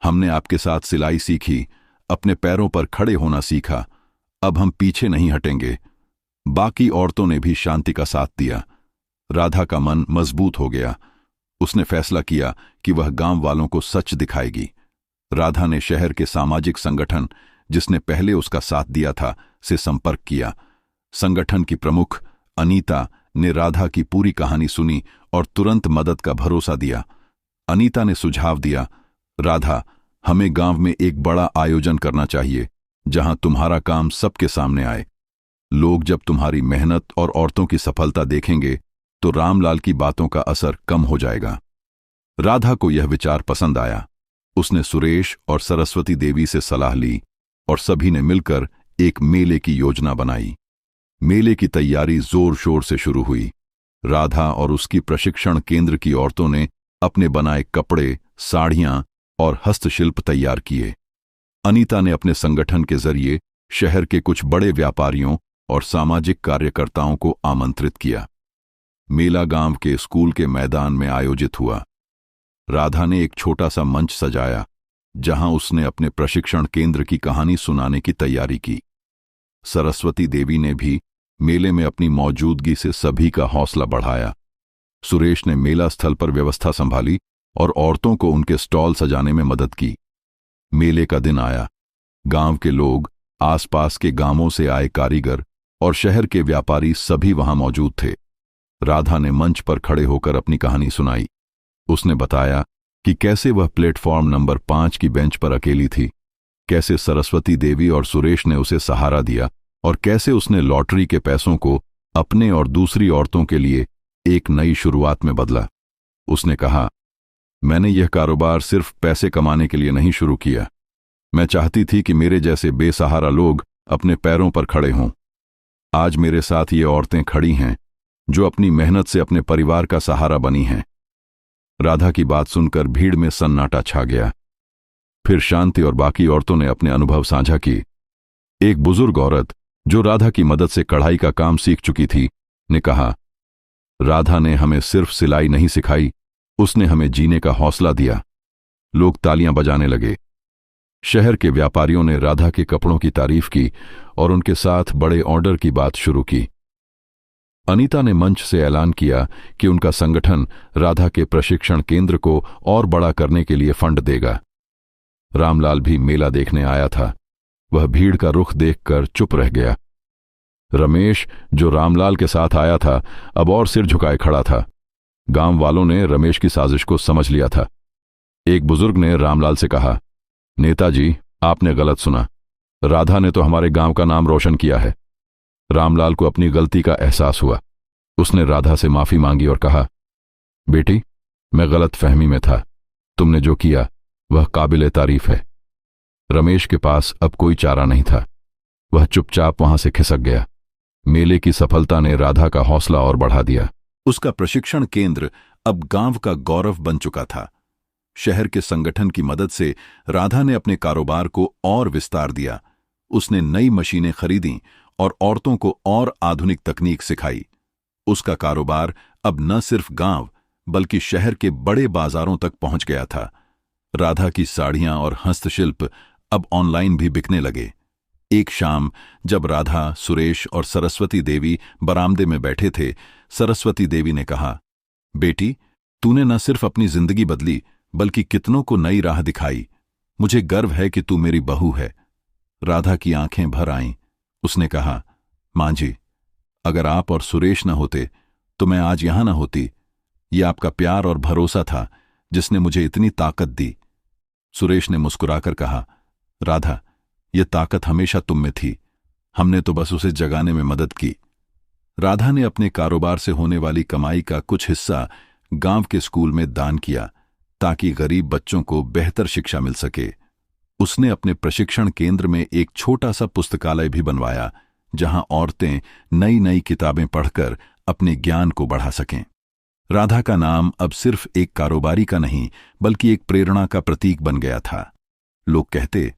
A: हमने आपके साथ सिलाई सीखी, अपने पैरों पर खड़े होना सीखा। अब हम पीछे नहीं हटेंगे। बाकी औरतों ने भी शांति का साथ दिया। राधा का मन मजबूत हो गया। उसने फैसला किया कि वह गांव वालों को सच दिखाएगी। राधा ने शहर के सामाजिक संगठन, जिसने पहले उसका साथ दिया था, से संपर्क किया। संगठन की प्रमुख अनीता ने राधा की पूरी कहानी सुनी और तुरंत मदद का भरोसा दिया। अनीता ने सुझाव दिया, राधा, हमें गांव में एक बड़ा आयोजन करना चाहिए जहां तुम्हारा काम सबके सामने आए। लोग जब तुम्हारी मेहनत और औरतों की सफलता देखेंगे तो रामलाल की बातों का असर कम हो जाएगा। राधा को यह विचार पसंद आया। उसने सुरेश और सरस्वती देवी से सलाह ली और सभी ने मिलकर एक मेले की योजना बनाई। मेले की तैयारी जोर शोर से शुरू हुई। राधा और उसकी प्रशिक्षण केंद्र की औरतों ने अपने बनाए कपड़े, साड़ियां और हस्तशिल्प तैयार किए। अनीता ने अपने संगठन के जरिए शहर के कुछ बड़े व्यापारियों और सामाजिक कार्यकर्ताओं को आमंत्रित किया। मेला गांव के स्कूल के मैदान में आयोजित हुआ। राधा ने एक छोटा सा मंच सजाया जहां उसने अपने प्रशिक्षण केंद्र की कहानी सुनाने की तैयारी की। सरस्वती देवी ने भी मेले में अपनी मौजूदगी से सभी का हौसला बढ़ाया। सुरेश ने मेला स्थल पर व्यवस्था संभाली और औरतों को उनके स्टॉल सजाने में मदद की। मेले का दिन आया। गांव के लोग, आसपास के गांवों से आए कारीगर और शहर के व्यापारी सभी वहां मौजूद थे। राधा ने मंच पर खड़े होकर अपनी कहानी सुनाई। उसने बताया कि कैसे वह प्लेटफॉर्म नंबर 5 की बेंच पर अकेली थी, कैसे सरस्वती देवी और सुरेश ने उसे सहारा दिया और कैसे उसने लॉटरी के पैसों को अपने और दूसरी औरतों के लिए एक नई शुरुआत में बदला। उसने कहा, मैंने यह कारोबार सिर्फ पैसे कमाने के लिए नहीं शुरू किया। मैं चाहती थी कि मेरे जैसे बेसहारा लोग अपने पैरों पर खड़े हों। आज मेरे साथ ये औरतें खड़ी हैं जो अपनी मेहनत से अपने परिवार का सहारा बनी हैं। राधा की बात सुनकर भीड़ में सन्नाटा छा गया। फिर शांति और बाकी औरतों ने अपने अनुभव साझा किए। एक बुजुर्ग औरत जो राधा की मदद से कढ़ाई का काम सीख चुकी थी ने कहा, राधा ने हमें सिर्फ सिलाई नहीं सिखाई, उसने हमें जीने का हौसला दिया। लोग तालियां बजाने लगे। शहर के व्यापारियों ने राधा के कपड़ों की तारीफ की और उनके साथ बड़े ऑर्डर की बात शुरू की। अनीता ने मंच से ऐलान किया कि उनका संगठन राधा के प्रशिक्षण केंद्र को और बड़ा करने के लिए फंड देगा। रामलाल भी मेला देखने आया था। वह भीड़ का रुख देखकर चुप रह गया। रमेश, जो रामलाल के साथ आया था, अब और सिर झुकाए खड़ा था। गांव वालों ने रमेश की साजिश को समझ लिया था। एक बुजुर्ग ने रामलाल से कहा, नेताजी, आपने गलत सुना। राधा ने तो हमारे गांव का नाम रोशन किया है। रामलाल को अपनी गलती का एहसास हुआ। उसने राधा से माफी मांगी और कहा, बेटी, मैं गलत फहमी में था। तुमने जो किया वह काबिले तारीफ है। रमेश के पास अब कोई चारा नहीं था। वह चुपचाप वहां से खिसक गया। मेले की सफलता ने राधा का हौसला और बढ़ा दिया। उसका प्रशिक्षण केंद्र अब गांव का गौरव बन चुका था। शहर के संगठन की मदद से राधा ने अपने कारोबार को और विस्तार दिया। उसने नई मशीनें खरीदी और औरतों को और आधुनिक तकनीक सिखाई। उसका कारोबार अब न सिर्फ गांव बल्कि शहर के बड़े बाजारों तक पहुंच गया था। राधा की साड़ियां और हस्तशिल्प अब ऑनलाइन भी बिकने लगे। एक शाम जब राधा, सुरेश और सरस्वती देवी बरामदे में बैठे थे, सरस्वती देवी ने कहा, बेटी, तूने न सिर्फ अपनी जिंदगी बदली बल्कि कितनों को नई राह दिखाई। मुझे गर्व है कि तू मेरी बहू है। राधा की आंखें भर आईं। उसने कहा, मां जी, अगर आप और सुरेश न होते तो मैं आज यहां न होती। ये आपका प्यार और भरोसा था जिसने मुझे इतनी ताकत दी। सुरेश ने मुस्कुराकर कहा, राधा, ये ताकत हमेशा तुम में थी। हमने तो बस उसे जगाने में मदद की। राधा ने अपने कारोबार से होने वाली कमाई का कुछ हिस्सा गांव के स्कूल में दान किया ताकि गरीब बच्चों को बेहतर शिक्षा मिल सके। उसने अपने प्रशिक्षण केंद्र में एक छोटा सा पुस्तकालय भी बनवाया, जहां औरतें नई नई किताबें पढ़कर अपने ज्ञान को बढ़ा सकें। राधा का नाम अब सिर्फ एक कारोबारी का नहीं, बल्कि एक प्रेरणा का प्रतीक बन गया था। लोग कहते,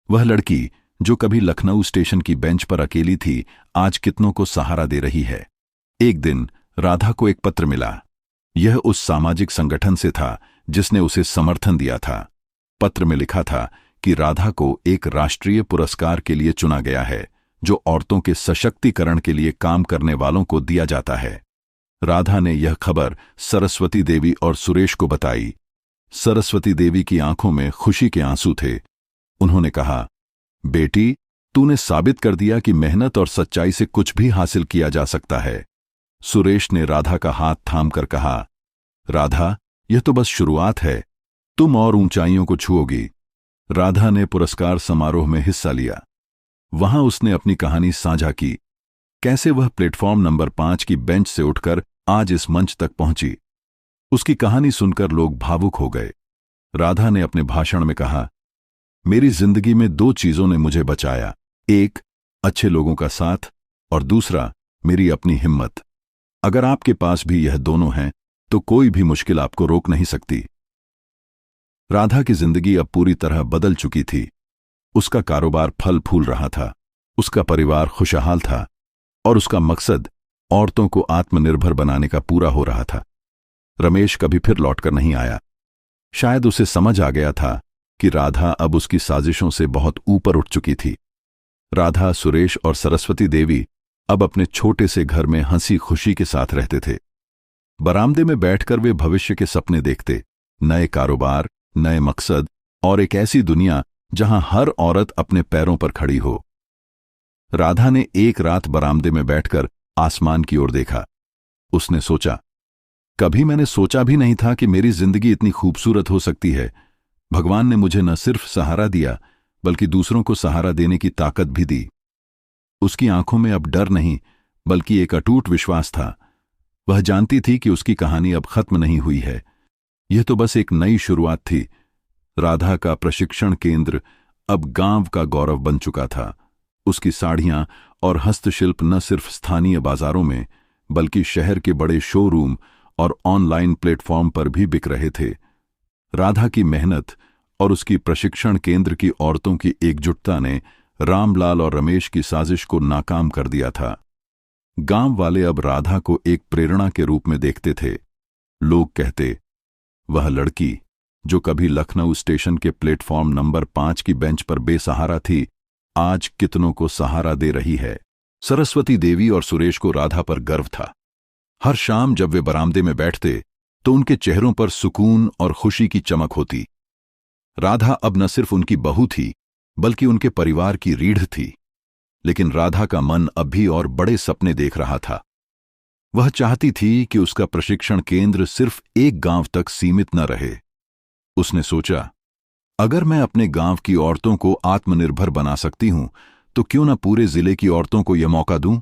A: वह लड़की जो कभी लखनऊ स्टेशन की बेंच पर अकेली थी, आज कितनों को सहारा दे रही है। एक दिन राधा को एक पत्र मिला। यह उस सामाजिक संगठन से था जिसने उसे समर्थन दिया था। पत्र में लिखा था कि राधा को एक राष्ट्रीय पुरस्कार के लिए चुना गया है, जो औरतों के सशक्तिकरण के लिए काम करने वालों को दिया जाता है। राधा ने यह खबर सरस्वती देवी और सुरेश को बताई। सरस्वती देवी की आंखों में खुशी के आंसू थे। उन्होंने कहा, बेटी, तूने साबित कर दिया कि मेहनत और सच्चाई से कुछ भी हासिल किया जा सकता है। सुरेश ने राधा का हाथ थामकर कहा, राधा, यह तो बस शुरुआत है, तुम और ऊंचाइयों को छुओगी। राधा ने पुरस्कार समारोह में हिस्सा लिया। वहां उसने अपनी कहानी साझा की, कैसे वह प्लेटफॉर्म नंबर 5 की बेंच से उठकर आज इस मंच तक पहुंची। उसकी कहानी सुनकर लोग भावुक हो गए। राधा ने अपने भाषण में कहा, मेरी जिंदगी में 2 चीजों ने मुझे बचाया, एक अच्छे लोगों का साथ और दूसरा मेरी अपनी हिम्मत। अगर आपके पास भी यह दोनों हैं तो कोई भी मुश्किल आपको रोक नहीं सकती। राधा की जिंदगी अब पूरी तरह बदल चुकी थी। उसका कारोबार फल फूल रहा था, उसका परिवार खुशहाल था और उसका मकसद औरतों को आत्मनिर्भर बनाने का पूरा हो रहा था। रमेश कभी फिर लौटकर नहीं आया। शायद उसे समझ आ गया था कि राधा अब उसकी साजिशों से बहुत ऊपर उठ चुकी थी। राधा, सुरेश और सरस्वती देवी अब अपने छोटे से घर में हंसी खुशी के साथ रहते थे। बरामदे में बैठकर वे भविष्य के सपने देखते, नए कारोबार, नए मकसद और एक ऐसी दुनिया जहां हर औरत अपने पैरों पर खड़ी हो। राधा ने एक रात बरामदे में बैठकर आसमान की ओर देखा। उसने सोचा, कभी मैंने सोचा भी नहीं था कि मेरी जिंदगी इतनी खूबसूरत हो सकती है। भगवान ने मुझे न सिर्फ सहारा दिया, बल्कि दूसरों को सहारा देने की ताकत भी दी। उसकी आंखों में अब डर नहीं, बल्कि एक अटूट विश्वास था। वह जानती थी कि उसकी कहानी अब खत्म नहीं हुई है, यह तो बस एक नई शुरुआत थी। राधा का प्रशिक्षण केंद्र अब गांव का गौरव बन चुका था। उसकी साड़ियां और हस्तशिल्प न सिर्फ स्थानीय बाजारों में, बल्कि शहर के बड़े शोरूम और ऑनलाइन प्लेटफॉर्म पर भी बिक रहे थे। राधा की मेहनत और उसकी प्रशिक्षण केंद्र की औरतों की एकजुटता ने रामलाल और रमेश की साजिश को नाकाम कर दिया था। गांव वाले अब राधा को एक प्रेरणा के रूप में देखते थे। लोग कहते, वह लड़की जो कभी लखनऊ स्टेशन के प्लेटफॉर्म नंबर 5 की बेंच पर बेसहारा थी, आज कितनों को सहारा दे रही है। सरस्वती देवी और सुरेश को राधा पर गर्व था। हर शाम जब वे बरामदे में बैठते तो उनके चेहरों पर सुकून और खुशी की चमक होती। राधा अब न सिर्फ उनकी बहू थी, बल्कि उनके परिवार की रीढ़ थी। लेकिन राधा का मन अब भी और बड़े सपने देख रहा था। वह चाहती थी कि उसका प्रशिक्षण केंद्र सिर्फ एक गांव तक सीमित न रहे। उसने सोचा, अगर मैं अपने गांव की औरतों को आत्मनिर्भर बना सकती हूं, तो क्यों न पूरे जिले की औरतों को यह मौका दूं।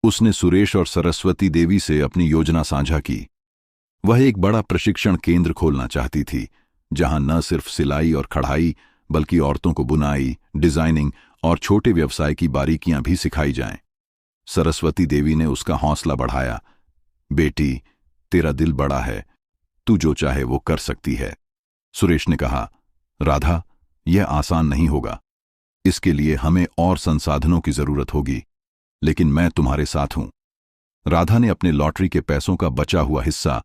A: उसने सुरेश और सरस्वती देवी से अपनी योजना साझा की। वह एक बड़ा प्रशिक्षण केंद्र खोलना चाहती थी, जहां न सिर्फ सिलाई और कढ़ाई, बल्कि औरतों को बुनाई, डिजाइनिंग और छोटे व्यवसाय की बारीकियां भी सिखाई जाएं। सरस्वती देवी ने उसका हौसला बढ़ाया। बेटी, तेरा दिल बड़ा है, तू जो चाहे वो कर सकती है। सुरेश ने कहा, राधा, यह आसान नहीं होगा। इसके लिए हमें और संसाधनों की जरूरत होगी, लेकिन मैं तुम्हारे साथ हूं। राधा ने अपने लॉटरी के पैसों का बचा हुआ हिस्सा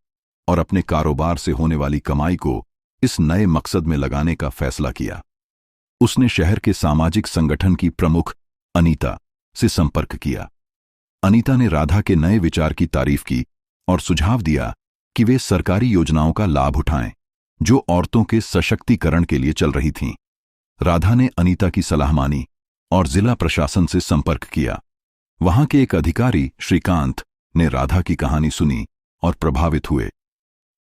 A: और अपने कारोबार से होने वाली कमाई को इस नए मकसद में लगाने का फैसला किया। उसने शहर के सामाजिक संगठन की प्रमुख अनीता से संपर्क किया। अनीता ने राधा के नए विचार की तारीफ की और सुझाव दिया कि वे सरकारी योजनाओं का लाभ उठाएं, जो औरतों के सशक्तिकरण के लिए चल रही थीं। राधा ने अनीता की सलाह मानी और जिला प्रशासन से संपर्क किया। वहां के एक अधिकारी, श्रीकांत, ने राधा की कहानी सुनी और प्रभावित हुए।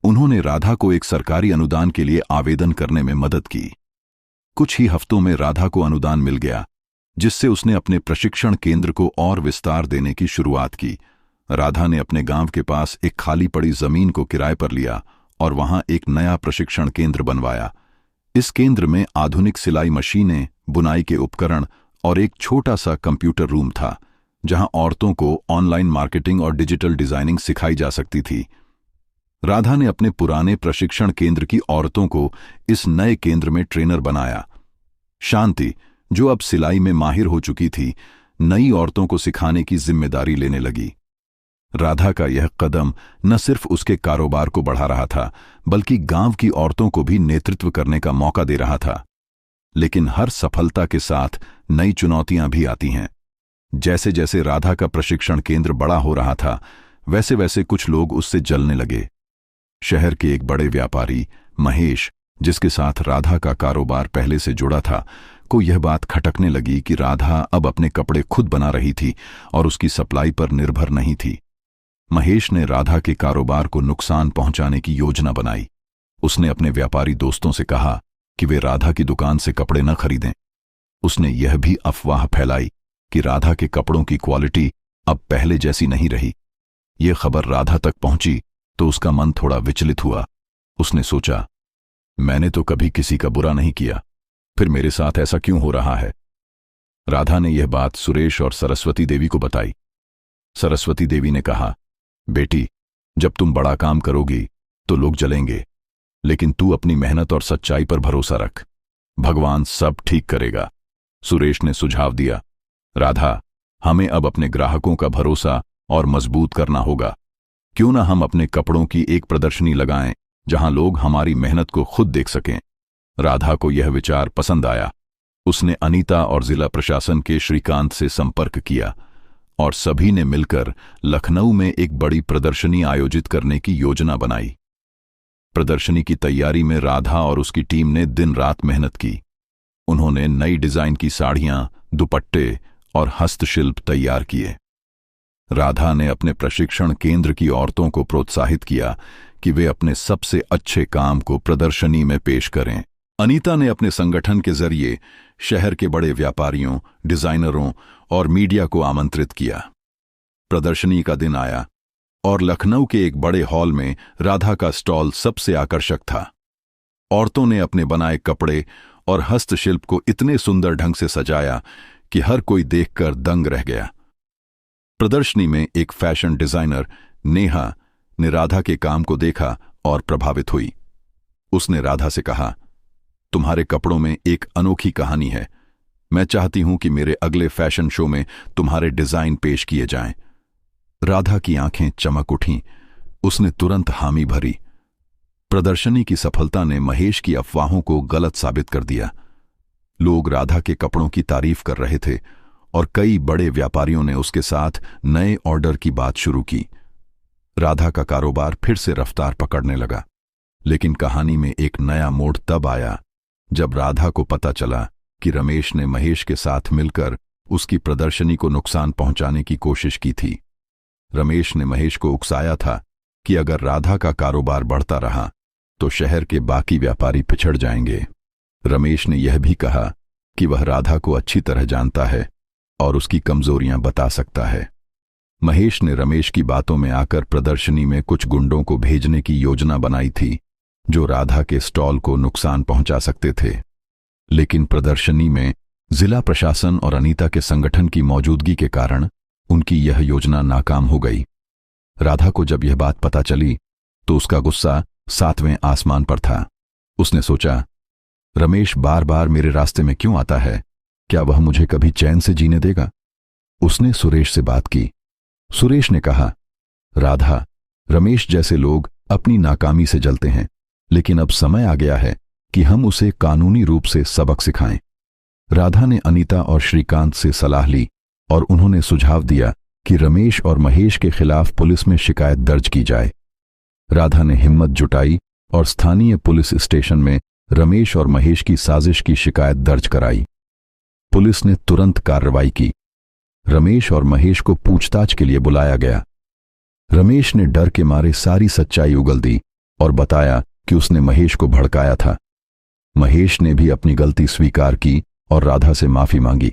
A: उन्होंने राधा को एक सरकारी अनुदान के लिए आवेदन करने में मदद की। कुछ ही हफ्तों में राधा को अनुदान मिल गया, जिससे उसने अपने प्रशिक्षण केंद्र को और विस्तार देने की शुरुआत की। राधा ने अपने गांव के पास एक खाली पड़ी जमीन को किराए पर लिया और वहां एक नया प्रशिक्षण केंद्र बनवाया। इस केंद्र में आधुनिक सिलाई मशीनें, बुनाई के उपकरण और एक छोटा सा कंप्यूटर रूम था, जहां औरतों को ऑनलाइन मार्केटिंग और डिजिटल डिजाइनिंग सिखाई जा सकती थी। राधा ने अपने पुराने प्रशिक्षण केंद्र की औरतों को इस नए केंद्र में ट्रेनर बनाया। शांति, जो अब सिलाई में माहिर हो चुकी थी, नई औरतों को सिखाने की जिम्मेदारी लेने लगी। राधा का यह कदम न सिर्फ उसके कारोबार को बढ़ा रहा था, बल्कि गांव की औरतों को भी नेतृत्व करने का मौका दे रहा था। लेकिन हर सफलता के साथ नई चुनौतियां भी आती हैं। जैसे जैसे राधा का प्रशिक्षण केंद्र बड़ा हो रहा था, वैसे वैसे कुछ लोग उससे जलने लगे। शहर के एक बड़े व्यापारी महेश, जिसके साथ राधा का कारोबार पहले से जुड़ा था, को यह बात खटकने लगी कि राधा अब अपने कपड़े खुद बना रही थी और उसकी सप्लाई पर निर्भर नहीं थी। महेश ने राधा के कारोबार को नुकसान पहुंचाने की योजना बनाई। उसने अपने व्यापारी दोस्तों से कहा कि वे राधा की दुकान से कपड़े न खरीदें। उसने यह भी अफवाह फैलाई कि राधा के कपड़ों की क्वालिटी अब पहले जैसी नहीं रही। यह खबर राधा तक पहुंची तो उसका मन थोड़ा विचलित हुआ। उसने सोचा, मैंने तो कभी किसी का बुरा नहीं किया, फिर मेरे साथ ऐसा क्यों हो रहा है? राधा ने यह बात सुरेश और सरस्वती देवी को बताई। सरस्वती देवी ने कहा, बेटी, जब तुम बड़ा काम करोगी तो लोग जलेंगे, लेकिन तू अपनी मेहनत और सच्चाई पर भरोसा रख, भगवान सब ठीक करेगा। सुरेश ने सुझाव दिया, राधा, हमें अब अपने ग्राहकों का भरोसा और मजबूत करना होगा। क्यों ना हम अपने कपड़ों की एक प्रदर्शनी लगाएं जहां लोग हमारी मेहनत को खुद देख सकें। राधा को यह विचार पसंद आया। उसने अनीता और जिला प्रशासन के श्रीकांत से संपर्क किया और सभी ने मिलकर लखनऊ में एक बड़ी प्रदर्शनी आयोजित करने की योजना बनाई। प्रदर्शनी की तैयारी में राधा और उसकी टीम ने दिन रात मेहनत की। उन्होंने नई डिजाइन की साड़ियां, दुपट्टे और हस्तशिल्प तैयार किए। राधा ने अपने प्रशिक्षण केंद्र की औरतों को प्रोत्साहित किया कि वे अपने सबसे अच्छे काम को प्रदर्शनी में पेश करें। अनीता ने अपने संगठन के जरिए शहर के बड़े व्यापारियों, डिजाइनरों और मीडिया को आमंत्रित किया। प्रदर्शनी का दिन आया और लखनऊ के एक बड़े हॉल में राधा का स्टॉल सबसे आकर्षक था। औरतों ने अपने बनाए कपड़े और हस्तशिल्प को इतने सुंदर ढंग से सजाया कि हर कोई देखकर दंग रह गया। प्रदर्शनी में एक फैशन डिजाइनर नेहा ने राधा के काम को देखा और प्रभावित हुई। उसने राधा से कहा, तुम्हारे कपड़ों में एक अनोखी कहानी है। मैं चाहती हूं कि मेरे अगले फैशन शो में तुम्हारे डिजाइन पेश किए जाएं। राधा की आंखें चमक उठीं। उसने तुरंत हामी भरी। प्रदर्शनी की सफलता ने महेश की अफवाहों को गलत साबित कर दिया। लोग राधा के कपड़ों की तारीफ कर रहे थे और कई बड़े व्यापारियों ने उसके साथ नए ऑर्डर की बात शुरू की। राधा का कारोबार फिर से रफ्तार पकड़ने लगा। लेकिन कहानी में एक नया मोड़ तब आया जब राधा को पता चला कि रमेश ने महेश के साथ मिलकर उसकी प्रदर्शनी को नुकसान पहुंचाने की कोशिश की थी। रमेश ने महेश को उकसाया था कि अगर राधा का कारोबार बढ़ता रहा तो शहर के बाकी व्यापारी पिछड़ जाएंगे। रमेश ने यह भी कहा कि वह राधा को अच्छी तरह जानता है और उसकी कमजोरियां बता सकता है। महेश ने रमेश की बातों में आकर प्रदर्शनी में कुछ गुंडों को भेजने की योजना बनाई थी जो राधा के स्टॉल को नुकसान पहुंचा सकते थे। लेकिन प्रदर्शनी में जिला प्रशासन और अनीता के संगठन की मौजूदगी के कारण उनकी यह योजना नाकाम हो गई। राधा को जब यह बात पता चली तो उसका गुस्सा 7वें आसमान पर था। उसने सोचा, रमेश बार बार मेरे रास्ते में क्यों आता है? क्या वह मुझे कभी चैन से जीने देगा? उसने सुरेश से बात की। सुरेश ने कहा, राधा, रमेश जैसे लोग अपनी नाकामी से जलते हैं, लेकिन अब समय आ गया है कि हम उसे कानूनी रूप से सबक सिखाएं। राधा ने अनीता और श्रीकांत से सलाह ली और उन्होंने सुझाव दिया कि रमेश और महेश के खिलाफ पुलिस में शिकायत दर्ज की जाए। राधा ने हिम्मत जुटाई और स्थानीय पुलिस स्टेशन में रमेश और महेश की साजिश की शिकायत दर्ज कराई। पुलिस ने तुरंत कार्रवाई की। रमेश और महेश को पूछताछ के लिए बुलाया गया। रमेश ने डर के मारे सारी सच्चाई उगल दी और बताया कि उसने महेश को भड़काया था। महेश ने भी अपनी गलती स्वीकार की और राधा से माफी मांगी।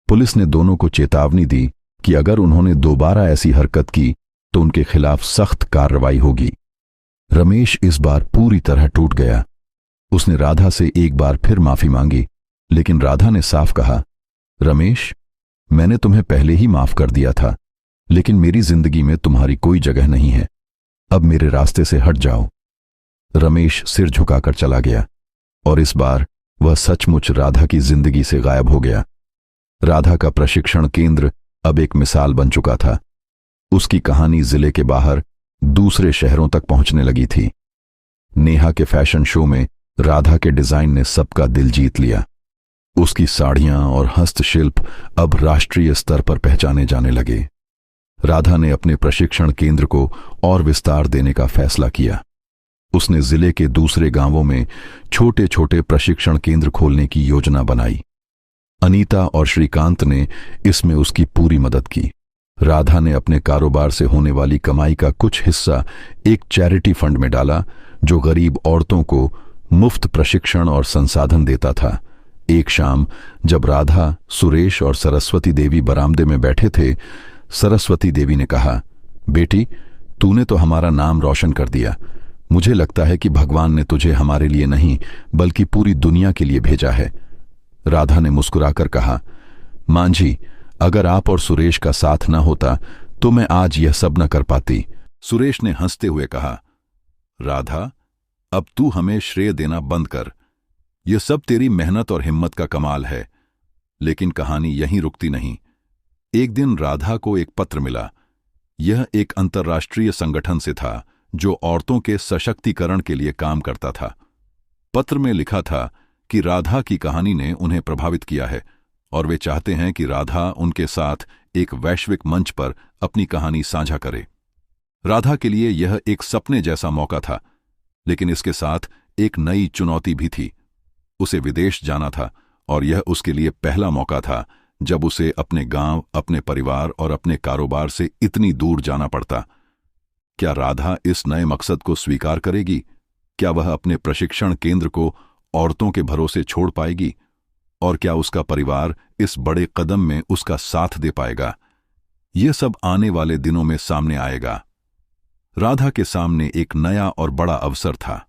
A: पुलिस ने दोनों को चेतावनी दी कि अगर उन्होंने दोबारा ऐसी हरकत की तो उनके खिलाफ सख्त कार्रवाई होगी। रमेश इस बार पूरी तरह टूट गया। उसने राधा से एक बार फिर माफी मांगी, लेकिन राधा ने साफ कहा, रमेश, मैंने तुम्हें पहले ही माफ कर दिया था, लेकिन मेरी जिंदगी में तुम्हारी कोई जगह नहीं है। अब मेरे रास्ते से हट जाओ। रमेश सिर झुकाकर चला गया और इस बार वह सचमुच राधा की जिंदगी से गायब हो गया। राधा का प्रशिक्षण केंद्र अब एक मिसाल बन चुका था। उसकी कहानी जिले के बाहर दूसरे शहरों तक पहुंचने लगी थी। नेहा के फैशन शो में राधा के डिजाइन ने सबका दिल जीत लिया। उसकी साड़ियां और हस्तशिल्प अब राष्ट्रीय स्तर पर पहचाने जाने लगे। राधा ने अपने प्रशिक्षण केंद्र को और विस्तार देने का फैसला किया। उसने जिले के दूसरे गांवों में छोटे छोटे प्रशिक्षण केंद्र खोलने की योजना बनाई। अनीता और श्रीकांत ने इसमें उसकी पूरी मदद की। राधा ने अपने कारोबार से होने वाली कमाई का कुछ हिस्सा एक चैरिटी फंड में डाला, जो गरीब औरतों को मुफ्त प्रशिक्षण और संसाधन देता था। एक शाम जब राधा, सुरेश और सरस्वती देवी बरामदे में बैठे थे, सरस्वती देवी ने कहा, बेटी, तूने तो हमारा नाम रोशन कर दिया। मुझे लगता है कि भगवान ने तुझे हमारे लिए नहीं बल्कि पूरी दुनिया के लिए भेजा है। राधा ने मुस्कुराकर कहा, मांझी, अगर आप और सुरेश का साथ न होता तो मैं आज यह सब न कर पाती। सुरेश ने हंसते हुए कहा, राधा, अब तू हमें श्रेय देना बंद कर। यह सब तेरी मेहनत और हिम्मत का कमाल है। लेकिन कहानी यहीं रुकती नहीं। एक दिन राधा को एक पत्र मिला। यह एक अंतर्राष्ट्रीय संगठन से था जो औरतों के सशक्तिकरण के लिए काम करता था। पत्र में लिखा था कि राधा की कहानी ने उन्हें प्रभावित किया है और वे चाहते हैं कि राधा उनके साथ एक वैश्विक मंच पर अपनी कहानी साझा करे। राधा के लिए यह एक सपने जैसा मौका था, लेकिन इसके साथ एक नई चुनौती भी थी। उसे विदेश जाना था और यह उसके लिए पहला मौका था जब उसे अपने गांव, अपने परिवार और अपने कारोबार से इतनी दूर जाना पड़ता। क्या राधा इस नए मकसद को स्वीकार करेगी? क्या वह अपने प्रशिक्षण केंद्र को औरतों के भरोसे छोड़ पाएगी? और क्या उसका परिवार इस बड़े कदम में उसका साथ दे पाएगा? यह सब आने वाले दिनों में सामने आएगा। राधा के सामने एक नया और बड़ा अवसर था।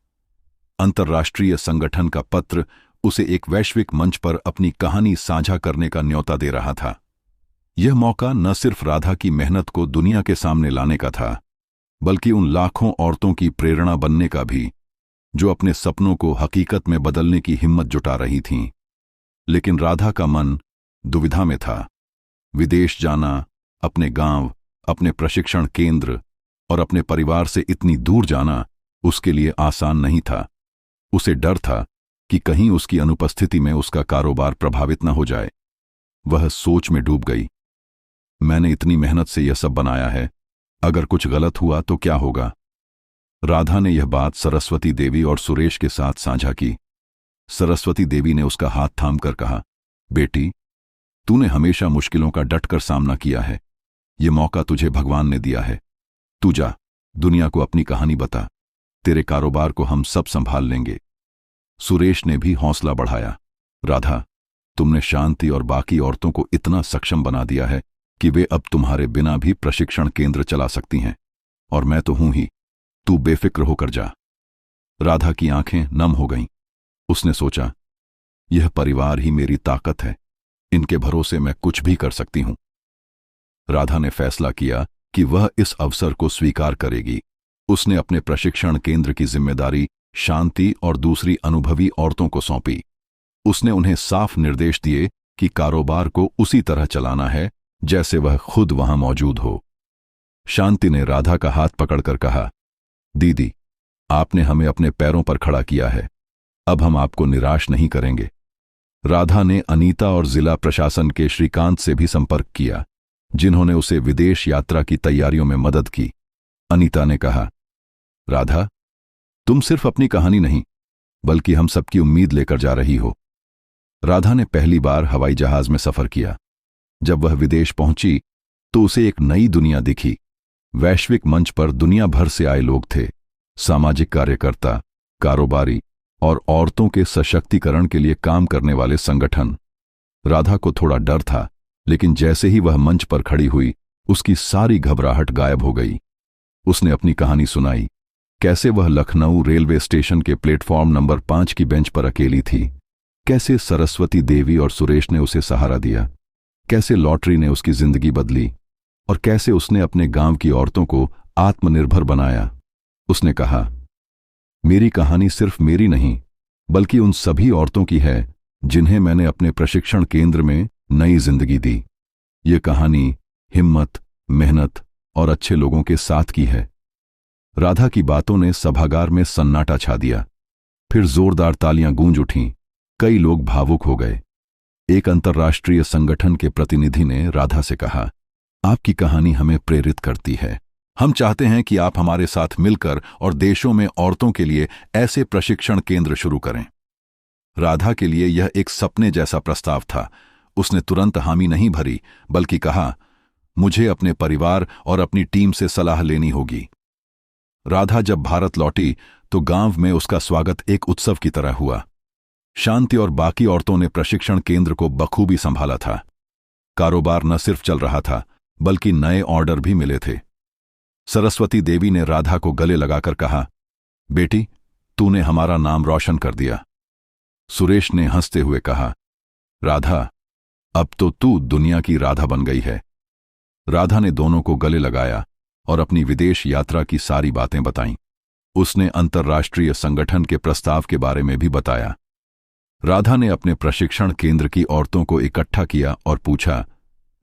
A: अंतर्राष्ट्रीय संगठन का पत्र उसे एक वैश्विक मंच पर अपनी कहानी साझा करने का न्योता दे रहा था। यह मौका न सिर्फ राधा की मेहनत को दुनिया के सामने लाने का था, बल्कि उन लाखों औरतों की प्रेरणा बनने का भी, जो अपने सपनों को हकीकत में बदलने की हिम्मत जुटा रही थीं। लेकिन राधा का मन दुविधा में था। विदेश जाना, अपने गांव, अपने प्रशिक्षण केंद्र और अपने परिवार से इतनी दूर जाना उसके लिए आसान नहीं था। उसे डर था कि कहीं उसकी अनुपस्थिति में उसका कारोबार प्रभावित न हो जाए। वह सोच में डूब गई। मैंने इतनी मेहनत से यह सब बनाया है, अगर कुछ गलत हुआ तो क्या होगा? राधा ने यह बात सरस्वती देवी और सुरेश के साथ साझा की। सरस्वती देवी ने उसका हाथ थामकर कहा, बेटी, तूने हमेशा मुश्किलों का डटकर सामना किया है। यह मौका तुझे भगवान ने दिया है। तू जा, दुनिया को अपनी कहानी बता। तेरे कारोबार को हम सब संभाल लेंगे। सुरेश ने भी हौसला बढ़ाया, राधा, तुमने शांति और बाकी औरतों को इतना सक्षम बना दिया है कि वे अब तुम्हारे बिना भी प्रशिक्षण केंद्र चला सकती हैं, और मैं तो हूं ही। तू बेफिक्र होकर जा। राधा की आंखें नम हो गईं। उसने सोचा, यह परिवार ही मेरी ताकत है। इनके भरोसे मैं कुछ भी कर सकती हूं। राधा ने फैसला किया कि वह इस अवसर को स्वीकार करेगी। उसने अपने प्रशिक्षण केंद्र की जिम्मेदारी शांति और दूसरी अनुभवी औरतों को सौंपी। उसने उन्हें साफ निर्देश दिए कि कारोबार को उसी तरह चलाना है जैसे वह खुद वहां मौजूद हो। शांति ने राधा का हाथ पकड़कर कहा, दीदी, आपने हमें अपने पैरों पर खड़ा किया है। अब हम आपको निराश नहीं करेंगे। राधा ने अनीता और जिला प्रशासन के श्रीकांत से भी संपर्क किया, जिन्होंने उसे विदेश यात्रा की तैयारियों में मदद की। अनीता ने कहा, राधा, तुम सिर्फ अपनी कहानी नहीं बल्कि हम सबकी उम्मीद लेकर जा रही हो। राधा ने पहली बार हवाई जहाज में सफर किया। जब वह विदेश पहुंची तो उसे एक नई दुनिया दिखी। वैश्विक मंच पर दुनिया भर से आए लोग थे, सामाजिक कार्यकर्ता, कारोबारी और औरतों के सशक्तिकरण के लिए काम करने वाले संगठन। राधा को थोड़ा डर था, लेकिन जैसे ही वह मंच पर खड़ी हुई, उसकी सारी घबराहट गायब हो गई। उसने अपनी कहानी सुनाई, कैसे वह लखनऊ रेलवे स्टेशन के प्लेटफॉर्म नंबर 5 की बेंच पर अकेली थी, कैसे सरस्वती देवी और सुरेश ने उसे सहारा दिया, कैसे लॉटरी ने उसकी जिंदगी बदली और कैसे उसने अपने गांव की औरतों को आत्मनिर्भर बनाया। उसने कहा, मेरी कहानी सिर्फ मेरी नहीं बल्कि उन सभी औरतों की है जिन्हें मैंने अपने प्रशिक्षण केंद्र में नई जिंदगी दी। ये कहानी हिम्मत, मेहनत और अच्छे लोगों के साथ की है। राधा की बातों ने सभागार में सन्नाटा छा दिया। फिर जोरदार तालियां गूंज उठीं। कई लोग भावुक हो गए। एक अंतर्राष्ट्रीय संगठन के प्रतिनिधि ने राधा से कहा, आपकी कहानी हमें प्रेरित करती है। हम चाहते हैं कि आप हमारे साथ मिलकर और देशों में औरतों के लिए ऐसे प्रशिक्षण केंद्र शुरू करें। राधा के लिए यह एक सपने जैसा प्रस्ताव था। उसने तुरंत हामी नहीं भरी बल्कि कहा, मुझे अपने परिवार और अपनी टीम से सलाह लेनी होगी। राधा जब भारत लौटी तो गांव में उसका स्वागत एक उत्सव की तरह हुआ। शांति और बाकी औरतों ने प्रशिक्षण केंद्र को बखूबी संभाला था। कारोबार न सिर्फ चल रहा था बल्कि नए ऑर्डर भी मिले थे। सरस्वती देवी ने राधा को गले लगाकर कहा, बेटी, तूने हमारा नाम रोशन कर दिया। सुरेश ने हंसते हुए कहा, राधा, अब तो तू दुनिया की राधा बन गई है। राधा ने दोनों को गले लगाया और अपनी विदेश यात्रा की सारी बातें बताईं। उसने अंतर्राष्ट्रीय संगठन के प्रस्ताव के बारे में भी बताया। राधा ने अपने प्रशिक्षण केंद्र की औरतों को इकट्ठा किया और पूछा,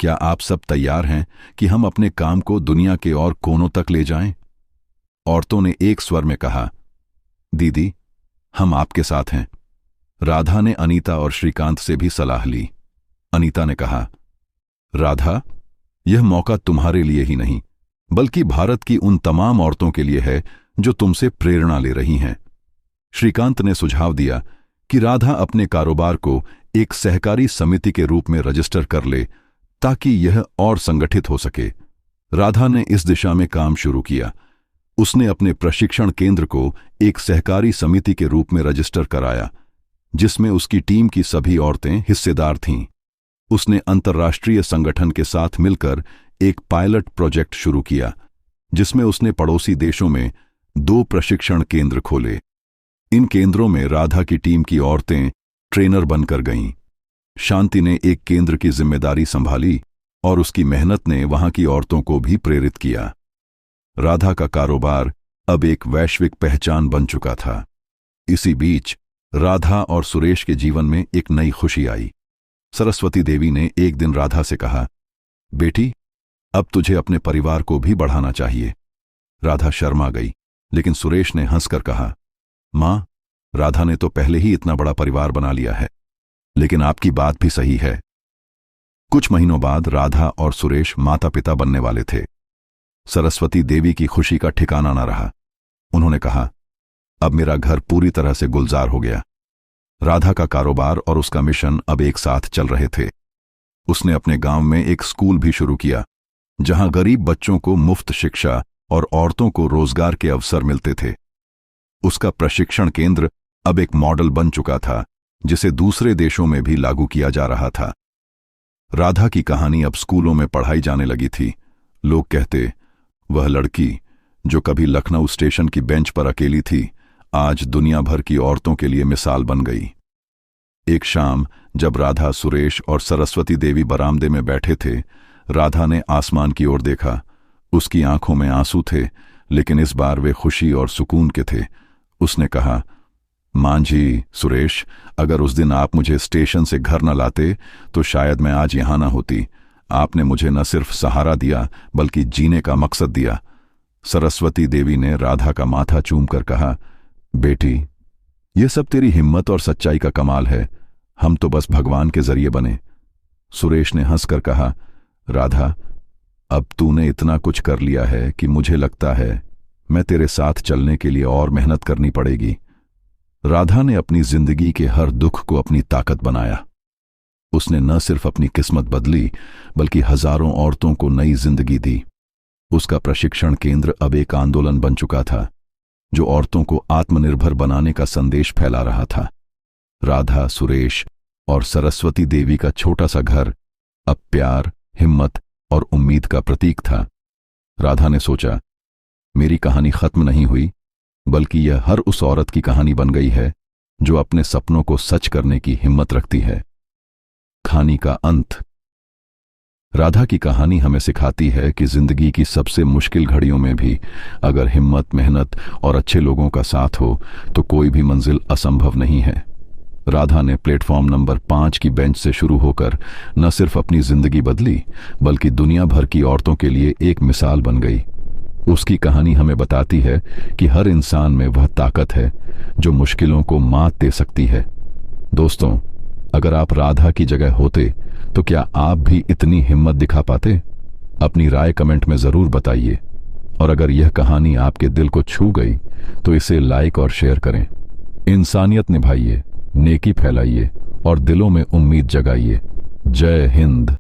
A: क्या आप सब तैयार हैं कि हम अपने काम को दुनिया के और कोनों तक ले जाएं? औरतों ने एक स्वर में कहा, दीदी, हम आपके साथ हैं। राधा ने अनीता और श्रीकांत से भी सलाह ली। अनीता ने कहा, राधा, यह मौका तुम्हारे लिए ही नहीं बल्कि भारत की उन तमाम औरतों के लिए है जो तुमसे प्रेरणा ले रही हैं। श्रीकांत ने सुझाव दिया कि राधा अपने कारोबार को एक सहकारी समिति के रूप में रजिस्टर कर ले ताकि यह और संगठित हो सके। राधा ने इस दिशा में काम शुरू किया। उसने अपने प्रशिक्षण केंद्र को एक सहकारी समिति के रूप में रजिस्टर कराया जिसमें उसकी टीम की सभी औरतें हिस्सेदार थीं। उसने अंतर्राष्ट्रीय संगठन के साथ मिलकर एक पायलट प्रोजेक्ट शुरू किया जिसमें उसने पड़ोसी देशों में 2 प्रशिक्षण केंद्र खोले। इन केंद्रों में राधा की टीम की औरतें ट्रेनर बनकर गईं। शांति ने एक केंद्र की जिम्मेदारी संभाली और उसकी मेहनत ने वहां की औरतों को भी प्रेरित किया। राधा का कारोबार अब एक वैश्विक पहचान बन चुका था। इसी बीच राधा और सुरेश के जीवन में एक नई खुशी आई। सरस्वती देवी ने एक दिन राधा से कहा, बेटी, अब तुझे अपने परिवार को भी बढ़ाना चाहिए। राधा शर्मा गई, लेकिन सुरेश ने हंसकर कहा, मां, राधा ने तो पहले ही इतना बड़ा परिवार बना लिया है। लेकिन आपकी बात भी सही है। कुछ महीनों बाद राधा और सुरेश माता पिता बनने वाले थे। सरस्वती देवी की खुशी का ठिकाना न रहा। उन्होंने कहा, अब मेरा घर पूरी तरह से गुलजार हो गया। राधा का कारोबार और उसका मिशन अब एक साथ चल रहे थे। उसने अपने गांव में एक स्कूल भी शुरू किया जहां गरीब बच्चों को मुफ्त शिक्षा और औरतों को रोजगार के अवसर मिलते थे। उसका प्रशिक्षण केंद्र अब एक मॉडल बन चुका था जिसे दूसरे देशों में भी लागू किया जा रहा था। राधा की कहानी अब स्कूलों में पढ़ाई जाने लगी थी। लोग कहते, वह लड़की जो कभी लखनऊ स्टेशन की बेंच पर अकेली थी आज दुनिया भर की औरतों के लिए मिसाल बन गई। एक शाम जब राधा, सुरेश और सरस्वती देवी बरामदे में बैठे थे, राधा ने आसमान की ओर देखा। उसकी आंखों में आंसू थे, लेकिन इस बार वे खुशी और सुकून के थे। उसने कहा, मां जी, सुरेश, अगर उस दिन आप मुझे स्टेशन से घर न लाते तो शायद मैं आज यहां न होती। आपने मुझे न सिर्फ सहारा दिया बल्कि जीने का मकसद दिया। सरस्वती देवी ने राधा का माथा चूमकर कहा, बेटी, यह सब तेरी हिम्मत और सच्चाई का कमाल है। हम तो बस भगवान के जरिए बने। सुरेश ने हंसकर कहा, राधा, अब तूने इतना कुछ कर लिया है कि मुझे लगता है मैं तेरे साथ चलने के लिए और मेहनत करनी पड़ेगी। राधा ने अपनी जिंदगी के हर दुख को अपनी ताकत बनाया। उसने न सिर्फ अपनी किस्मत बदली बल्कि हजारों औरतों को नई जिंदगी दी। उसका प्रशिक्षण केंद्र अब एक आंदोलन बन चुका था जो औरतों को आत्मनिर्भर बनाने का संदेश फैला रहा था। राधा, सुरेश और सरस्वती देवी का छोटा सा घर अब प्यार, हिम्मत और उम्मीद का प्रतीक था। राधा ने सोचा, मेरी कहानी खत्म नहीं हुई, बल्कि यह हर उस औरत की कहानी बन गई है जो अपने सपनों को सच करने की हिम्मत रखती है। कहानी का अंत। राधा की कहानी हमें सिखाती है कि जिंदगी की सबसे मुश्किल घड़ियों में भी अगर हिम्मत, मेहनत और अच्छे लोगों का साथ हो तो कोई भी मंजिल असंभव नहीं है। राधा ने प्लेटफॉर्म नंबर 5 की बेंच से शुरू होकर न सिर्फ अपनी जिंदगी बदली बल्कि दुनिया भर की औरतों के लिए एक मिसाल बन गई। उसकी कहानी हमें बताती है कि हर इंसान में वह ताकत है जो मुश्किलों को मात दे सकती है। दोस्तों, अगर आप राधा की जगह होते तो क्या आप भी इतनी हिम्मत दिखा पाते? अपनी राय कमेंट में जरूर बताइए। और अगर यह कहानी आपके दिल को छू गई तो इसे लाइक और शेयर करें। इंसानियत निभाइए, नेकी फैलाइए और दिलों में उम्मीद जगाइए। जय हिंद।